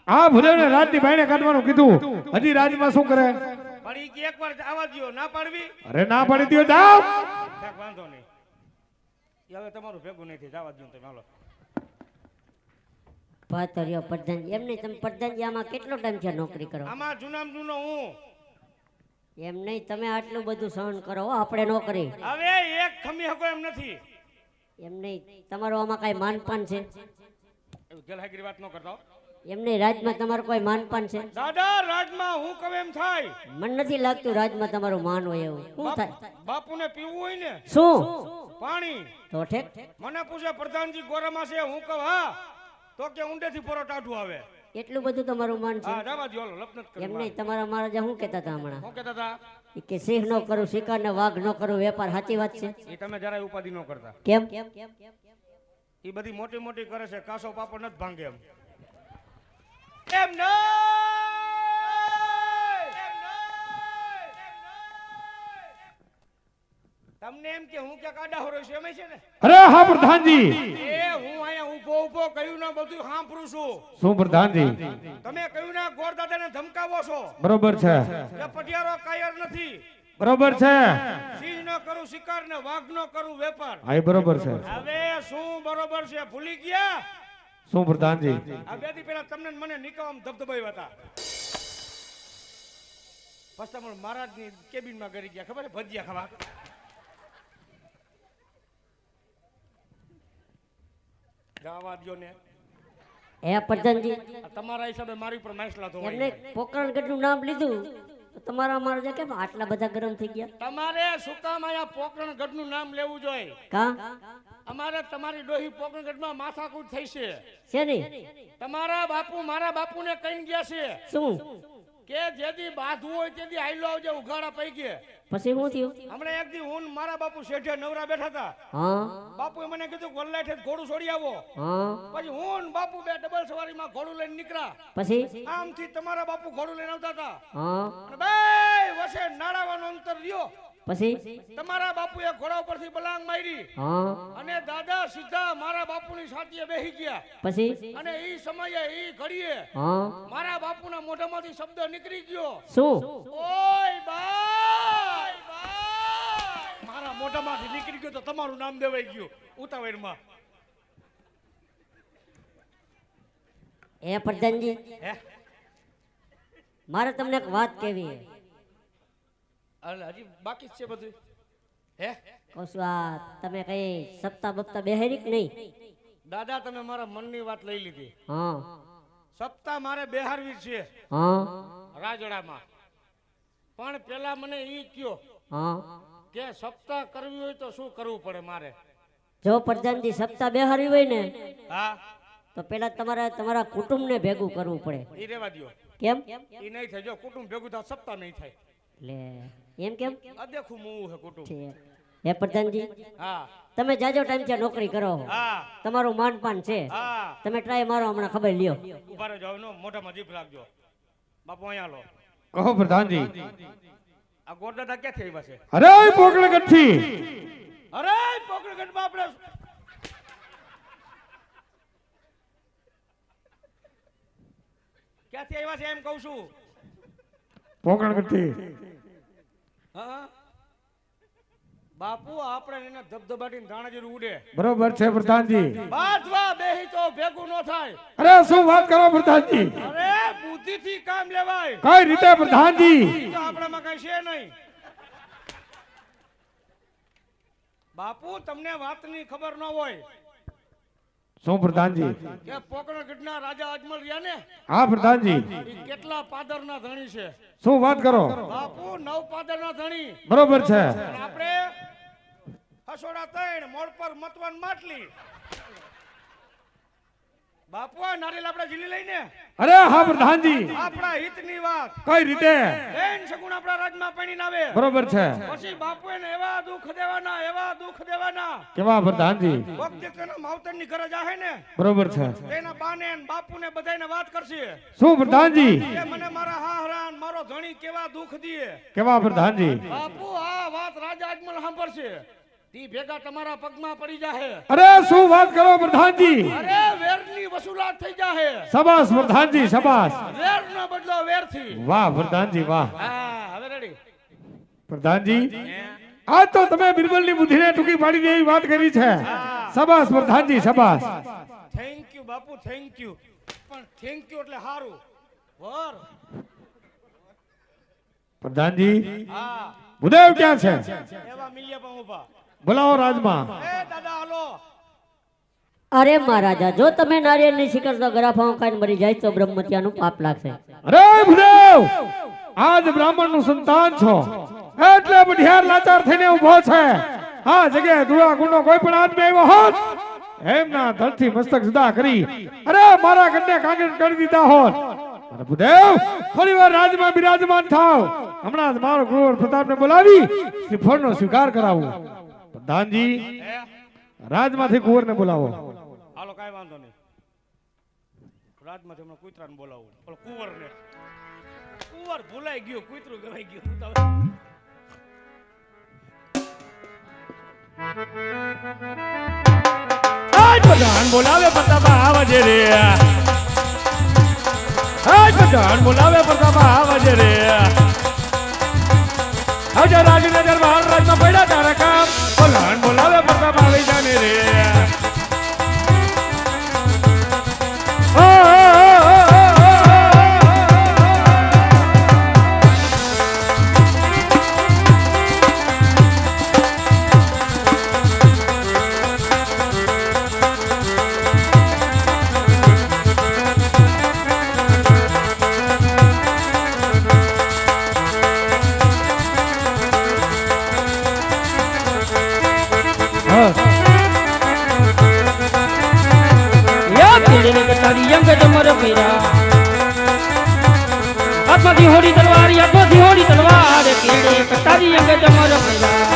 આ ભૂદેવને રાજની બાઈને કાઢવાનું કીધું, હજી રાજમાં શું કરે? પણ ઈ કે એકવાર આવવા દ્યો, ના પાડવી. અરે ના પાડી દ્યો, જાઓ. કાંઈક વાંધો નહીં. ઈ હવે તમારું ભેગું નહીં થઈ, જવા દ્યો તમે. હાલો. પાતળિયો પ્રધાનજી, એમ નહીં, તમે પ્રધાનજી આમાં કેટલો ટાઈમ છે નોકરી કરો? આમાં જૂનામાં જૂનો હું. એમ નહીં, તમે આટલું બધું સહન કરો, હો, આપણે નો કરી. હવે એક ખમી હકો એમ નથી. એમ નહીં, તમારું આમાં કઈ માનપાન છે? એવું ગેલહાગીરી વાત ન કરતા હો. એમ નહીં, રાજમાં તમારું કોઈ માનપાન છે? દાદા, રાજમાં હું કહું એમ થાય. મને નથી લાગતું રાજમાં તમારું માન હોય એવું. શું થાય? બાપુને પીવું હોય ને શું પાણી, તો ઠેક. મને પૂછે પ્રધાનજી ગોરામાં છે, હું કહું હા, તો કે ઊંડેથી પરોઠ આઢું આવે. એટલું બધું તમારું માન છે? હા, જવા દ્યો, હાલો, લપનત કરો. એમ નહીં, તમારા મહારાજા શું કહેતા હતા હમણાં? શું કહેતા હતા? ઈ કે સિંહ નો કરું શિકાર ને વાઘ નો કરું વેપાર. સાચી વાત છે? એ તમે જરાય ઉપાધિ ન કરતા. કેમ? એ બધી મોટી મોટી કરે છે, કાસો પાપડ નથી ભાંગે એમ. એમ નહીં. તમને એમ કે હું કે કાડા હોરો છું એમ છે ને? અરે હા પ્રધાનજી. એ હું અહીંયા ઊભો ઊભો કહ્યું ના બધું સાંભળું છું. શું પ્રધાનજી? તમે કહ્યું ના ગોર દાદાને ધમકાવો છો. બરોબર છે, કે પટિયારો કાયર નથી. બરોબર છે. સિંહ નો કરું શિકાર ને વાઘ નો કરું વેપાર. હા, એ બરોબર છે. હવે શું બરોબર છે? ભૂલી ગયા? શું પ્રધાનજી? આ બે દી પહેલા તમને ને મને નિકામ ધબધબાવ્યા હતા. પછી તમે મહારાજની કેબિનમાં કરી ગયા, ખબર છે? ભજીયા ખાવા. જવા દ્યો ને હે પ્રધાનજી આ તમારા હિસાબે મારી પર માછલા તો એમને પોકરણગઢનું નામ લીધું તો તમારા અમારા જે કેમ આટલા બધા ગરમ થઈ ગયા તમારે શું કામ અહીંયા પોકરણગઢનું નામ લેવું જોઈએ કા અમારે તમારી ડોહી પોકરણગઢમાં માથાકૂટ થઈ છે છે નહીં તમારા બાપુ મારા બાપુને કઈ ગયા છે શું કે જેદી બાંધવું હોય તેદી આઈલો આવજે ઉઘાડા પૈ ગયા પછી શું થયું હમણાં એક દી હું ને મારા બાપુ શેઠે નવરા બેઠા હતા હા બાપુએ મને કીધું વલ્લાઠે ઘોડું છોડી આવો હા પછી હું ને બાપુ બે ડબલ સવારીમાં ઘોડું લઈને નીકળ્યા પછી આમથી તમારા બાપુ ઘોડું લઈને આવતા હતા હા અને બે વસે નાળાવાનું અંતર રહ્યો પછી તમારા બાપુએ ઘોડા ઉપરથી બલાંગ મારી હા અને દાદા સીધા મારા બાપુની સાટીએ બેસી ગયા પછી અને ઈ સમયે ઈ ઘડીએ હા મારા બાપુના મોઢામાંથી શબ્દ નીકળી ગયો શું ઓય બાય મારા મોઢામાંથી નીકળી ગયો તો તમારું નામ દેવાઈ ગયું ઉતાવળમાં એ પ્રધાનજી હે મારે તમને એક વાત કહેવી છે અલે હજી બાકી જ છે બધું હે કહું છું આ તમે કઈ સપ્તાહ બપ્તા બેહેરી કે નહીં દાદા તમે મારા મનની વાત લઈ લીધી હા સપ્તાહ મારે બેહારવી છે હા રાજડામાં પણ પેલા મને ઈ કયો હા કે સપ્તાહ કરવી હોય તો શું કરવું પડે મારે જો પ્રધાનજી સપ્તાહ બેહારવી હોય ને હા તો પેલા તમારે તમારા કુટુંબને ભેગું કરવું પડે ઈ રેવા દ્યો કેમ ઈ નહીં થાય જો કુટુંબ ભેગું થાય સપ્તાહ નહીં થાય લે એમ કેમ અદેખું મૂવું હે કુટુંબ છે હે પ્રધાનજી હા તમે જાજો ટાઈમ ત્યાં નોકરી કરો હા તમારું માનપાન છે હા તમે ટ્રાય મારો હમણાં ખબર લ્યો ઉભા રહેજો નો મોઢામાં જીભ રાખજો બાપુ અહીંયા લો કહો પ્રધાનજી આ ગોરદાદા ક્યાંથી આવ્યા છે અરે પોકરણગઢથી અરે પોકરણગઢમાં આપણે ક્યાંથી આવ્યા છે એમ કહું છું પોકરણગઢથી હા બાપુ આપણે એને ધબધબાટીને ધાણાજીરું ઉડે બરોબર છે પ્રધાનજી બાજવા બેહી તો ભેગું ન થાય અરે શું વાત કરો પ્રધાનજી અરે બુદ્ધિથી કામ લેવાય કઈ રીતે પ્રધાનજી ઈ તો આપણામાં કઈ છે નહીં બાપુ તમને વાતની ખબર ન હોય શું પ્રધાનજી કે પોકરણગઢના રાજા અજમલ રહ્યા ને હા પ્રધાનજી ઈ કેટલા પાદરના ધણી છે શું વાત કરો બાપુ 9 પાદરના ધણી બરોબર છે અને આપણે હસોડા 3 મોડ પર મતવાન માટલી બાપુ આ નારિયેલ આપણે ઝીલી લઈને અરે હા પ્રધાનજી આપણા હિતની વાત કઈ રીતે બેન સગુણ આપણા રાજમાં પડીને આવે બરોબર છે પછી બાપુ એને એવા દુઃખ દેવાના કેવા પ્રધાનજી કોક દીકરાના માવતરની ઘરે જાહે ને બરોબર છે એના બાને ને બાપુને બધાયને વાત કરશે શું પ્રધાનજી કે મને મારા હાહરા ને મારો ધણી કેવા દુઃખ દીએ કેવા પ્રધાનજી બાપુ આ વાત રાજા અજમલ સાંભળશે તી ભેગા તમારા પગમાં પડી જાહે અરે શું વાત કરો પ્રધાનજી અરે વેરની વસૂલાત થઈ જાહે શાબાશ પ્રધાનજી શાબાશ વેરનો બદલો વેરથી વાહ પ્રધાનજી વાહ હા હવે રેડી પ્રધાનજી આજ તો તમે બિરબલની બુદ્ધિને ટૂંકી પાડી દે એવી વાત કરી છે શાબાશ પ્રધાનજી શાબાશ thank you Bapu thank you પણ થેન્ક યુ એટલે હારું વર પ્રધાનજી હા ભૂદેવ ક્યાં છે એવા મિલ્યા પણ ઉભા બોલાવો રાજમાં એ દાદા હાલો અરે મહારાજા જો તમે નારિયેળની શિખર તો ગરાફાઓ ખાઈને મરી જાય તો બ્રહ્મત્યાનું પાપ લાગશે અરે ભૂદેવ આજ બ્રાહ્મણ નું સંતાન છો એટલે બઢિયાર લાચાર થઈને ઉભો છે આ જગ્યાએ ધુળા ગુંડો કોઈ પણ આદમી આવ્યો હોત એમના ધરથી મસ્તક જુદા કરી અરે મારા કન્ને કાંગર કરી દીધા હોત અરે ભૂદેવ થોડી વાર રાજમાં બિરાજમાન થાવ હમણાં જ મારો ક્રૂર પ્રતાપને બોલાવી શ્રીફળનો સ્વીકાર કરાવું પ્રધાનજી રાજમાંથી કુંવરને બોલાવો હાલો કાંઈ વાંધો નહીં રાજમાંથી હમણાં કૂતરાને બોલાવું પણ કુંવરને કુંવર ભૂલાઈ ગયો કૂતરું ગવાઈ ગયું પ્રધાન બોલાવે પ્રતાપા આવજે રે પ્રધાન બોલાવે પ્રતાપા આવજે રે આવજે રાજનગર મહારાજમાં પડ્યા તારા કામ પ્રધાન બોલાવે પ્રતાપા આવી જાને રે કર્યા હાથમાંથી હોડી તલવાર હાથમાંથી હોડી તલવાર કેડે કટારી અંગે જમર કર્યા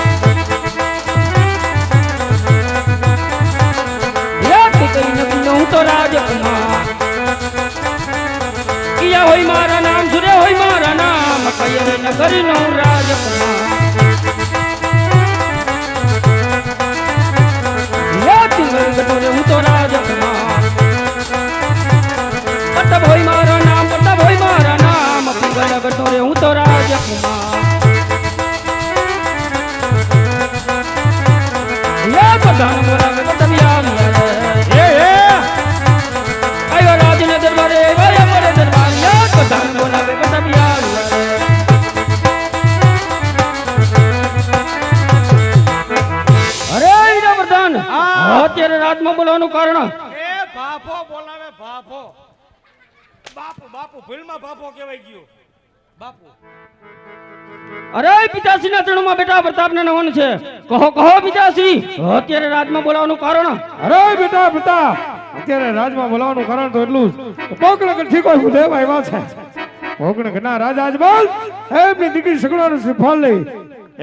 યાદ કઈ નબી હું તો રાજકુમાર કિયા હોય મારા નામ સુરે હોય મારા નામ કઈ નગર નો રાજકુમાર યાદ ગટોરે હું તો રાજકુમાર પટ્ટભ હોય મારા નામ પટ્ટભ હોય મારા નામ પિંગળ ગટોરે હું તો રાજકુમાર યાદ પ્રધાન બોલાવે પટ્ટભ આવ્યા આવ્યા રાજને દરબારે આવ્યા મારે દરબાર યાદ પ્રધાન બોલાવે પટ્ટભ આવ્યા અરે હીરા પ્રધાન અત્યારે રાજમાં બોલાવાનું કારણ એ બાપો બોલાવે બાપો બાપુ બાપુ ભૂલમાં બાપો કહેવાય ગયો બાપુ અરે પિતાશ્રીના ચરણોમાં બેટા પ્રતાપના નમન છે કહો કહો પિતાશ્રી અત્યારે રાજમાં બોલાવાનું કારણ અરે બેટા પ્રતાપ અત્યારે રાજમાં બોલાવાનું કારણ તો એટલું જ પોકળગઢથી કોઈ ભૂદેવ આવ્યા છે પોકળગઢના રાજા અજમલ એમની દીકરી સગુણાનું શ્રીફળ લઈ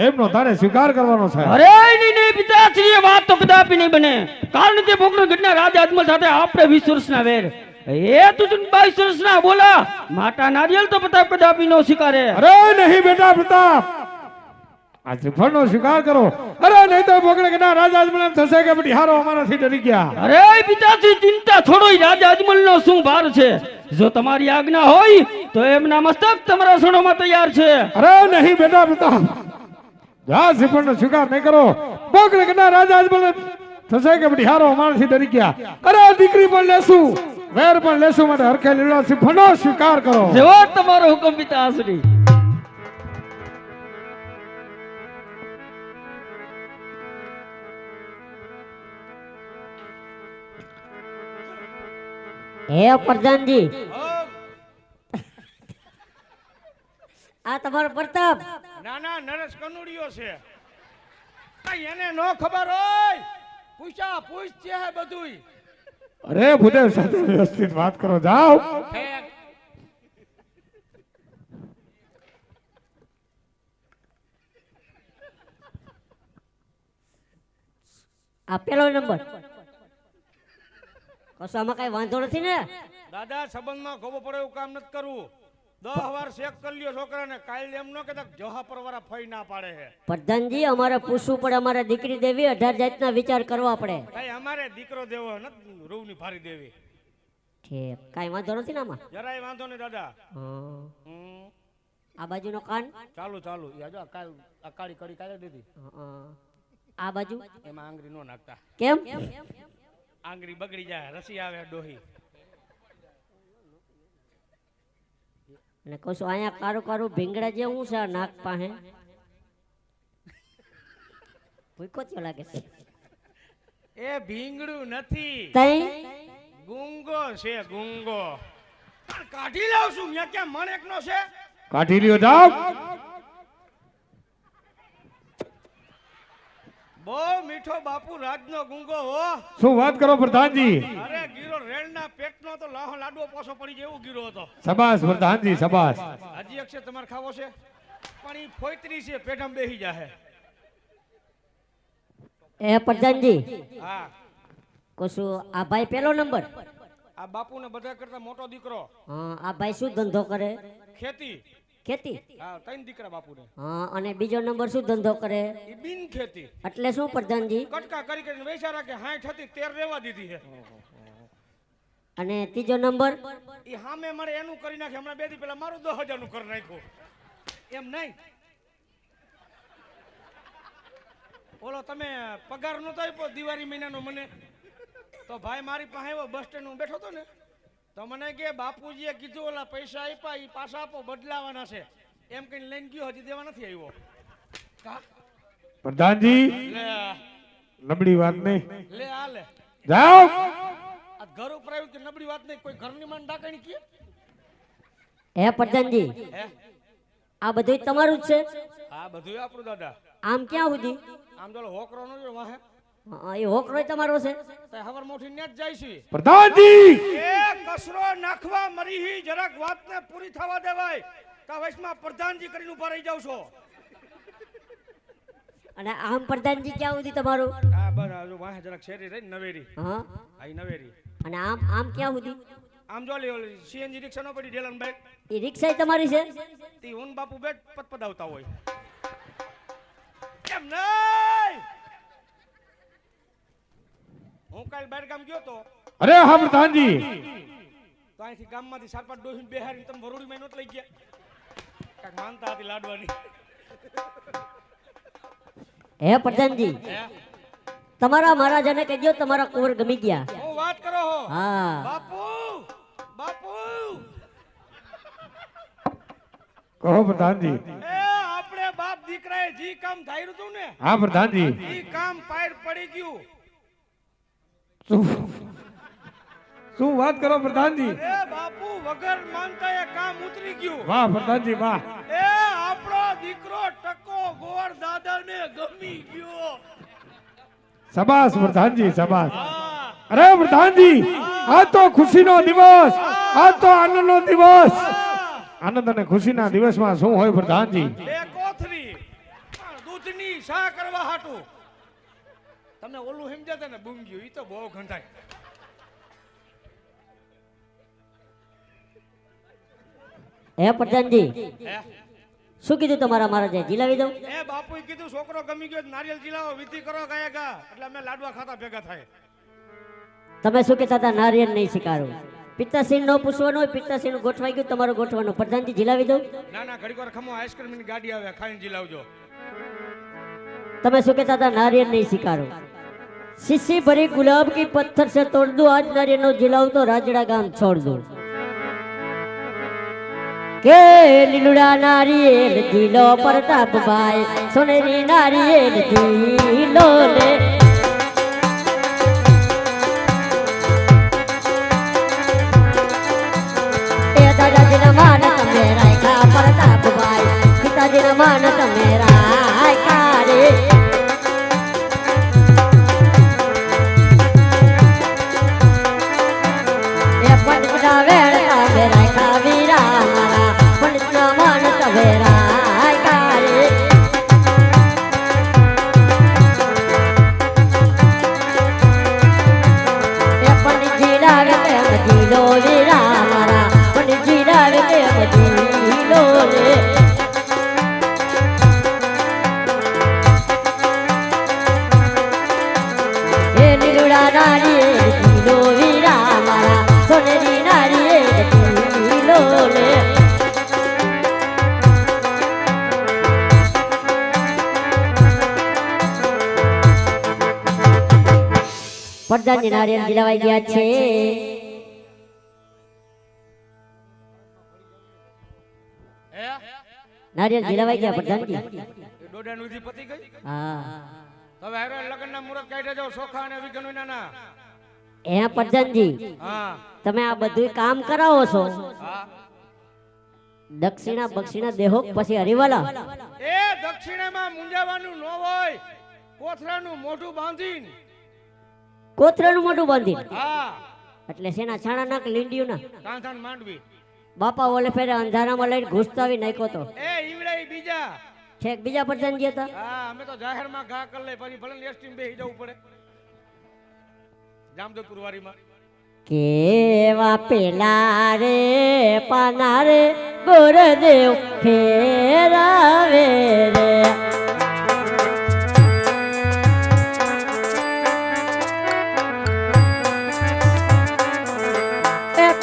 એમનો તારે સ્વીકાર કરવાનો છે. અરે નહીં નહીં પિતાશ્રી એ વાત તો કદાપી નહીં બને કારણ કે પોકળગઢના રાજા અજમલ સાથે આપણે 20 વર્ષના વેર એ તું 22 વર્ષના બોલા માટા નારિયેલ તો પ્રતાપ કદાપી નો સ્વીકારે અરે નહીં બેટા પ્રતાપ આ શ્રીફળનો સ્વીકાર કરો. અરે નહીં તો પોકળગઢના રાજા અજમલ એમ થશે કે બેટી હારો અમારાથી ડરી ગયા. અરે પિતાશ્રી ચિંતા છોડો રાજા અજમલ નો શું ભાર છે જો તમારી આજ્ઞા હોય તો એમના મસ્તક તમારા સણોમાં તૈયાર છે. અરે નહીં બેટા પ્રતાપ જા શ્રીફળનો સ્વીકાર નહીં કરો પોકળગઢના રાજા અજમલ એમ થશે કે બેટી હારો અમારાથી ડરી ગયા. અરે દીકરી પણ લેશું વેર પણ લેશું માટે હરખે લીલો શ્રીફળનો સ્વીકાર કરો. જેવો તમારો હુકમ પિતાશ્રી. હે પ્રધાનજી હો, આ તમારો પ્રતાપ નાના નરેશ કનુડિયો છે કઈ એને નો ખબર હોય પૂછા પૂછ છે હે બધુંય અરે ભૂદેવ સાથે વ્યવસ્થિત વાત કરો જાઓ. ઠેક. આ પેલો નંબર કશામાં કઈ વાંધો નથી ને? દાદા સંબંધમાં ખોબો પડે એવું કામ નથી કરવું 10 વાર શેક કરી લ્યો છોકરાને કાલ એમ નો કહેતા જોહા પરવારા ફઈ ના પાડે છે પ્રધાનજી અમારે પૂછવું પડે અમારે દીકરી દેવી 18 જાતના વિચાર કરવા પડે. કઈ અમારે દીકરો દેવો નથી રૂની ભારી દેવી ઠીક કાઈ વાંધો નથી ને આમાં? જરાય વાંધો નહીં દાદા હા. હમ. આ બાજુનો કાન ચાલુ ચાલુ યા જો કાલ આ કાળી કડી કાલે દીધી હા. આ બાજુ એમાં આંગળી નો નાખતા કેમ? આંગળી બગડી જાય રસી આવે ડોહી અને કહું છું અહીંયા કારું કારું ભીંગડા જેવું છે આ નાક પાસે ભૂકો થયો લાગે છે. એ ભીંગડું નથી તઈ ગુંગો છે ગુંગો કાઢી લાવ છું મેં ક્યાં મણ એકનો છે કાઢી લ્યો જાઓ. બહુ મીઠો બાપુ રાજનો ગુંગો હો શું વાત કરો પ્રધાનજી? અરે ગીરો રેલના પેટનો તો લાહો લાડવો પોસો પડી જાય એવો ગીરો હતો સબાસ પ્રધાનજી સબાસ. હજી એક છે તમારે ખાવો છે પણ ઈ ફોઈતરી છે પેટમાં બેહી જાહે એ પ્રધાનજી હા કહું છું આ ભાઈ પેલો નંબર આ બાપુને બધા કરતા મોટો દીકરો હા. આ ભાઈ શું ધંધો કરે? ખેતી ખેતી. હા 3 દીકરા બાપુને હા. અને બીજો નંબર શું ધંધો કરે? ઈ બિન ખેતી એટલે શું પ્રધાનજી? કટકા કરી કરીને વૈસા રાખે 60 હતી 13 રેવા દીધી છે અને ત્રીજો નંબર? ઈ હામે મળે એનું કરી નાખે હમણાં 2 દી પહેલા મારું 10,000 નું કરી નાખ્યું એમ નહીં ઓલો તમે પગાર નતો આપ્યો દિવાળી મહિનાનો મને તો ભાઈ મારી પાસે આવ્યો બસ સ્ટેન્ડ હું બેઠો હતો ને તો મને કે બાપુજીએ કીધું ઓલા પૈસા આપ્યા ઈ પાછા આપો બદલાવાના છે એમ કઈ લઈને ગયો હજી દેવા નથી આવ્યો કા? પ્રધાનજી લે નબળી વાત નહીં લે આ લે જાઓ. આ ઘર ઉપર આવ્યું કે નબળી વાત નહીં કોઈ ઘરની માન ડાકણી કે હે પ્રધાનજી હે આ બધું તમારું જ છે? આ બધું આપણું દાદા આમ ક્યાં સુધી? આમ તો હોકરો નો જો વાહે હા, એ હોકરો તમારો છે. તે હવાર મોઠી ને જ જાય છે પ્રધાનજી એ કસરો નાખવા મરી હી જરાક વાતને પૂરી થવા દેવાય કા વૈશમાં પ્રધાનજી કરીને ઉભા રહી જાવ છો અને આમ પ્રધાનજી ક્યાં સુધી તમારું? આ બરાબર વાહે જરાક શેરી રહી નવેરી હા, આઈ નવેરી અને આમ ક્યાં સુધી? આમ જો લે સીએનજી રિક્ષા નો પડી ઢેલન બાઈક એ રિક્ષા તમારી છે? તી ઉન બાપુ બેટ પતપદાવતા હોય કેમ નહીં હું કાલ બહાર ગામ ગયો તો અરે હા પ્રધાનજી તો અહીંથી ગામમાંથી 4-5 ડોહીને બેહારીને તમે વરોડીમાં નોટ લઈ ગયા કાક માનતા હતી લાડવાની હે પ્રધાનજી, હે તમારા મહારાજાને કહેજો તમારા કુંવર ગમી ગયા. હું વાત કરો હો હા, બાપુ બાપુ કહો પ્રધાનજી. એ આપણે બાપ દીકરાએ જી કામ ધાર્યું હતું ને હા પ્રધાનજી. ઈ કામ પાર પડી ગયું શું વાત કરો પ્રધાનજી? અરે બાપુ વગર માનતા એ કામ ઉતરી ગયું વાહ પ્રધાનજી વાહ. એ આપણો દીકરો ટકો ગોળ દાદાને ગમી ગયો શાબાશ પ્રધાનજી શાબાશ. હા અરે પ્રધાનજી આ તો ખુશીનો દિવસ, આ તો આનંદનો દિવસ. આનંદ અને ખુશીના દિવસમાં શું હોય પ્રધાનજી? બે કોથરી પણ દૂધની શા કરવા હાટું તમને ઓલું સમજાતા ને બૂંગ્યું ઈ તો બહુ ઘંટાય હે પ્રધાનજી, હે શું કીધું તમારા મહારાજે? જીલાવી દઉં? એ બાપુએ કીધું છોકરો ગમી ગયો તો નારિયેલ જીલાવો વિધિ કરો ગયા ગા એટલે અમે લાડવા ખાતા ભેગા થાય તમે શું કહેતા હતા? નારિયેળ નહીં સ્વીકારું. પિત્તાશ્રી નો પૂછવાનું હોય, પિત્તાશ્રી નું ગોઠવાઈ ગયું, તમારું ગોઠવાનું. પ્રધાનજી જીલાવી દઉં? ના ના ઘડીક વાર ખમો આઈસ્ક્રીમ ની ગાડી આવે ખાઈને જીલાવજો તમે શું કહેતા હતા? નારિયેળ નહીં સ્વીકારું. शीशी भरी गुलाब की पत्थर से तोड़ दूं, आज नारियल नो जिलाऊ तो राजड़ा गाम छोड़ दूं. के लीलुड़ा नारियल जिलो प्रताप भाई, सोनेरी नारियल जिलो ले. ए दादाजी न मानत मेरा का प्रताप भाई, पिताजी न मानत मेरा का रे. પ્રધાનજી નારિયેળ જીલાવાઈ ગયા છે. નારિયેળ જીલાવાઈ ગયા પ્રધાનજી. દોડાની વિધિ પતી ગઈ હા, હવે હારે લગ્નના મુહૂર્ત કાઢી જાવ સોખા અને વિઘ્નો નાના હે પ્રધાનજી, હા તમે આ બધું કામ કરાવો છો, હા દક્ષિણા બક્ષિણા દેહો પછી હરિવાલા. એ દક્ષિણામાં મુંજાવાનું ન હોય, કોથરાનું મોઢું બાંધીને કોથરાનું મોઢું બાંધી, હા એટલે શેના છાણા નાક લીંડિયું ના કાંધાન માંડવી બાપા ઓલે ફેરે અંધારામાં લઈને ઘૂસતાવી નાખ્યો તો. એ ઈવડે બીજા છેક બીજા પ્રધાનજી હતા. હા અમે તો જાહેરમાં ઘા કરી લઈ પછી ભલે એસટી બેહી જવું પડે જામજોધપુર વારીમાં. કેવા પેલા રે પાના રે ગોરદેવ ફેરાવે રે.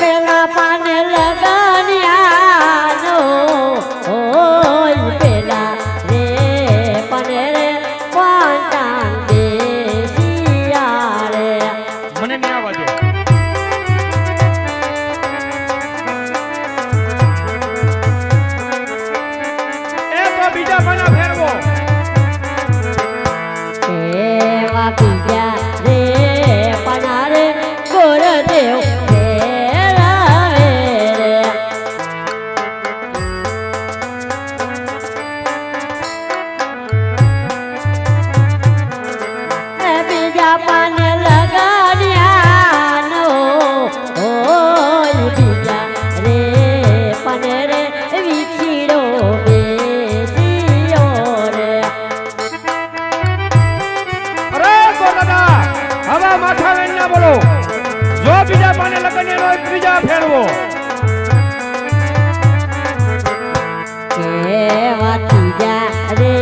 પેલા પાને લગાન્યાનો ઓય પેલા રે પાને રે પાંચાન દેશિયા રે. મને નહીં આવવા દે. એ તો બીજા પાના ફેરવો જો બીજા પાને લગન એનો ત્રીજા ફેરવો કેવા તીજા રે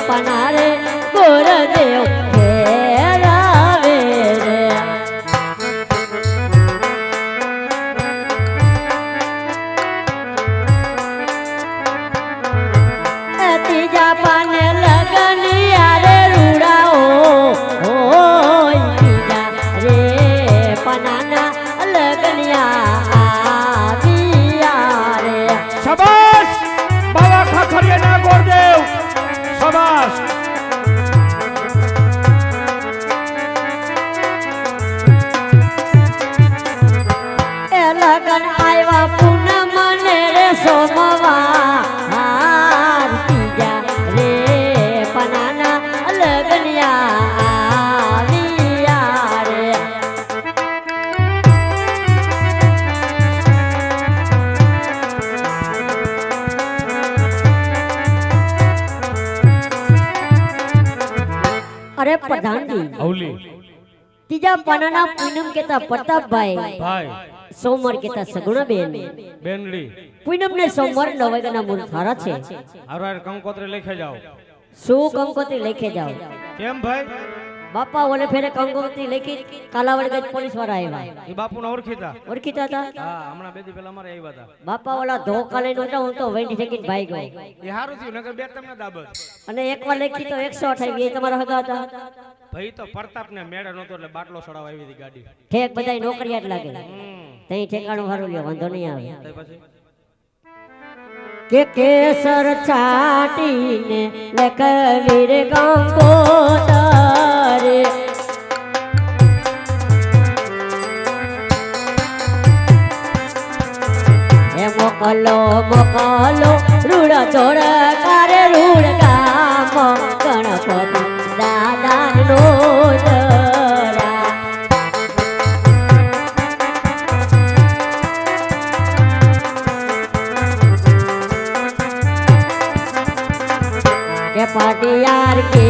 પનારે ગોરદેવ ઘેરાવે રે ત્રીજા પાને લગન યારે રૂડાઓ ઓય ત્રીજા રે પનાના લગનિયા આવ્યા રે શાબાશ બાવા ખાખરિયાના ગોરદેવ શાબાશ એ લગન આવ્યા પૂનમ ને રે સોમવાર ત્રીજા રે પનાના લગનિયા આવ્યા રે અરે પ્રધાનજી હવલી ત્રીજા પાનાના પૂનમ કેતા પ્રતાપભાઈ ભાઈ સોમવાર કેતા સગુણાબેન બેનડી પૂનમ ને સોમવાર 9 વાગ્યાના મુહૂર્ત સારા છે હરવાર કંકોત્રી લખે જાઓ શું કંકોત્રી લખે જાઓ કેમ ભાઈ બાપા ઓલે ફેરે કંકોત્રી લખી કાલાવડ ગજ પોલીસ વાળા આવ્યા એ બાપુને ઓળખીતા ઓળખીતા હતા હા હમણાં બે દી પહેલા અમારે આવ્યા હતા બાપા ઓલા ધોકા લઈને હતા હું તો વેંડી ઠેકીને ભાઈ ગયો એ સારું થયું નકર બે તમને દાબત અને એકવાર લખી તો 128 એ તમારા હગા હતા ભાઈ તો પ્રતાપ ને મેળે નહોતો એટલે બાટલો સડાવ આવી હતી ગાડી ઠેક બધાય નોકરિયાત લાગે તઈ ઠેકાણું સારું લ્યો વાંધો નહીં આવે તો પછી કે કેસર છાટીને લખવીર કંકોતરે એ મોકલો મોકલો રૂડ ચોડ કરે રૂડ ગામ ગણપતિ દાદા નો દરા કે પાટિયાર કે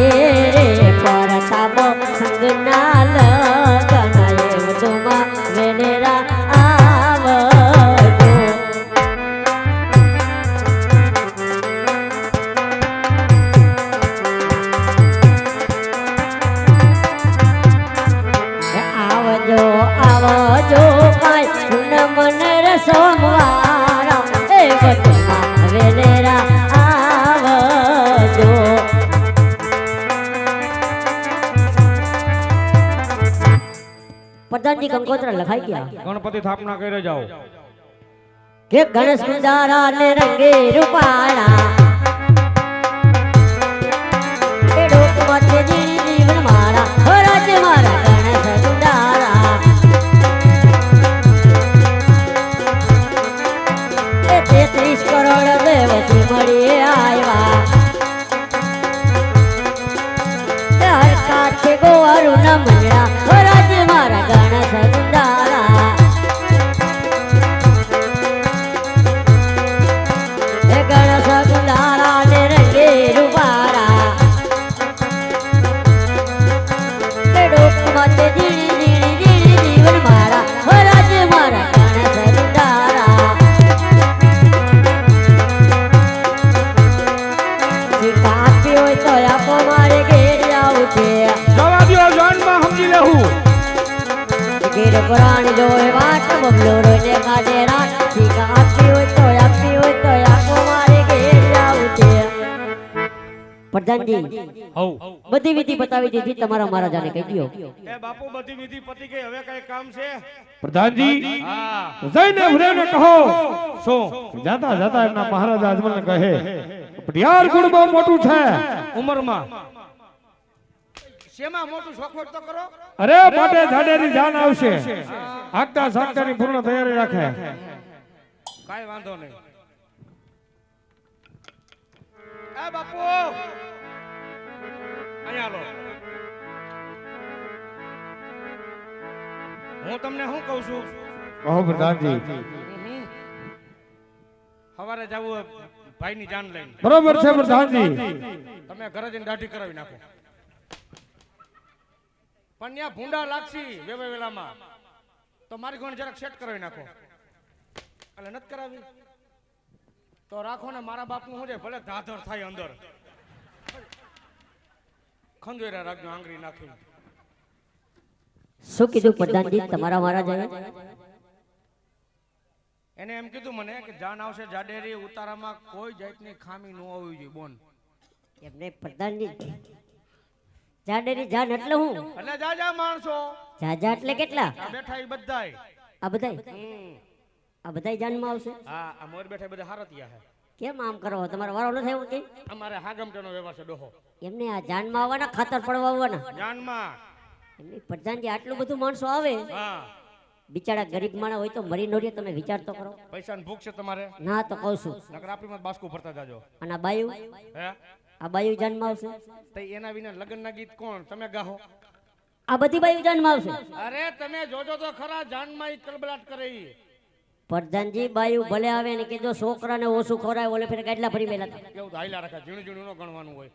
રે પરતાપ સંગના લગન એવ તુમા વેનેરા આવજો કે આવજો આવજો કાઈ પૂનમ ને સોમવાર એવ તુમા વેનેરા આવજો પ્રધાનજી કંકોત્રા લખાઈ ગયા ગણપતિ સ્થાપના કરે જાઓ કે ગણેશ કુંડારા ને રંગે રૂપાળા એ ડોકમાં છે જીવન મારા હરાજ મારા ગણેશ કુંડારા એ 33 કરોડ દેવથી મળી આવ્યા એ હરકા છે ગોવારું ના મંગળા હરાજ મારા ગણેશ કુંડારા એ ગણેશ કુંડારા ને રંગે રૂપારા એ ડોકમાં તે જીણી જીવન મારા હરાજ મારા ગણેશ કુંડારા શીખા આપી હોય તો આપો મારે ઘેર આવું છે જવા દ્યો જોનમાં સમજી લેવું ગીર પુરાણ જોય વાટ બબલો રોજે કાઢે રાત શીખા આપી હોય તો આપો મારે ઘેર આવું છે પ્રધાનજી હવ બધી વિધિ બતાવી દીધી તમારા મહારાજાને કહી દો એ બાપુ બધી વિધિ પતી ગઈ હવે કઈ કામ છે પ્રધાનજી હા જઈને ભરેને કહો શું જાતા જાતા એમના મહારાજા અજમલને કહે પટિયાર ગુણ બહુ મોટું છે ઉંમરમાં શેમાં મોટું શોખવટ તો કરો અરે માટે જાડેની જાન આવશે આગતા સાગતાની પૂર્ણ તૈયારી રાખે કાઈ વાંધો નહીં એ બાપુ અહીંયા લો હું તમને શું કહું છું કહો પ્રધાનજી સવારે જવું ભાઈની જાન લઈને બરોબર છે પ્રધાનજી તમે ઘરે જઈને દાઢી કરાવી નાખો પણ ત્યાં ભૂંડા લાગશી વેલામાં તો મારી ગણ જરાક સેટ કરાવી નાખો. એટલે નથી કરાવી તો રાખો ને, મારા બાપનું શું છે, ભલે ધાધર થાય અંદર, ખંજોરા રાખજો આંગળી નાખી. શું કીધું પ્રધાનજી તમારા મહારાજાએ? એને એમ કીધું મને કે જાન આવશે જાડેરી, ઉતારામાં કોઈ જાતની ખામી ન હોવી જોઈએ. બોન એમને પ્રધાનજી જાડેરી જાન એટલે હું? એટલે જાજા માણસો જાજા એટલે કેટલા? આ બેઠા ઈ બધાય. આ બધાય? આ બધાય જાનમાં આવશે? હા, આ મોર બેઠા બધા હારતિયા હે. કેમ આમ કરો? તમારો વારો નથી આવ્યો કે? અમારે હાગમટેનો વ્યવહાર છે ડોહો. એમને આ જાનમાં આવવાના, ખાતર પડવા આવવાના? જાનમાં. એમની પ્રધાનજી આટલું બધું માણસો આવે, હા, બિચારા ગરીબ માણસ હોય તો મરી ન રહે, તમે વિચાર તો કરો. પૈસાની ભૂખ છે તમારે? ના તો કહું છું. નકર આપણીમાં બાસ્કુ ભરતા જાજો. અને આ બાયુ, હે આ બાયુ જાનમાં આવશે? તો એના વિના લગ્નના ગીત કોણ તમે ગાહો? આ બધી બાયુ જાનમાં આવશે? અરે તમે જોજો તો ખરા, જાનમાં ઈ કલબલાટ કરે ઈ. પ્રધાનજી બાયુ ભલે આવે ને કે જો છોકરાને ઓછું ખવડાવે, ઓલે ફેર ગાડલા ફરી મેલા. કેવું તો હાઈલા રાખે, ઝીણું ઝીણું ન ગણવાનું હોય.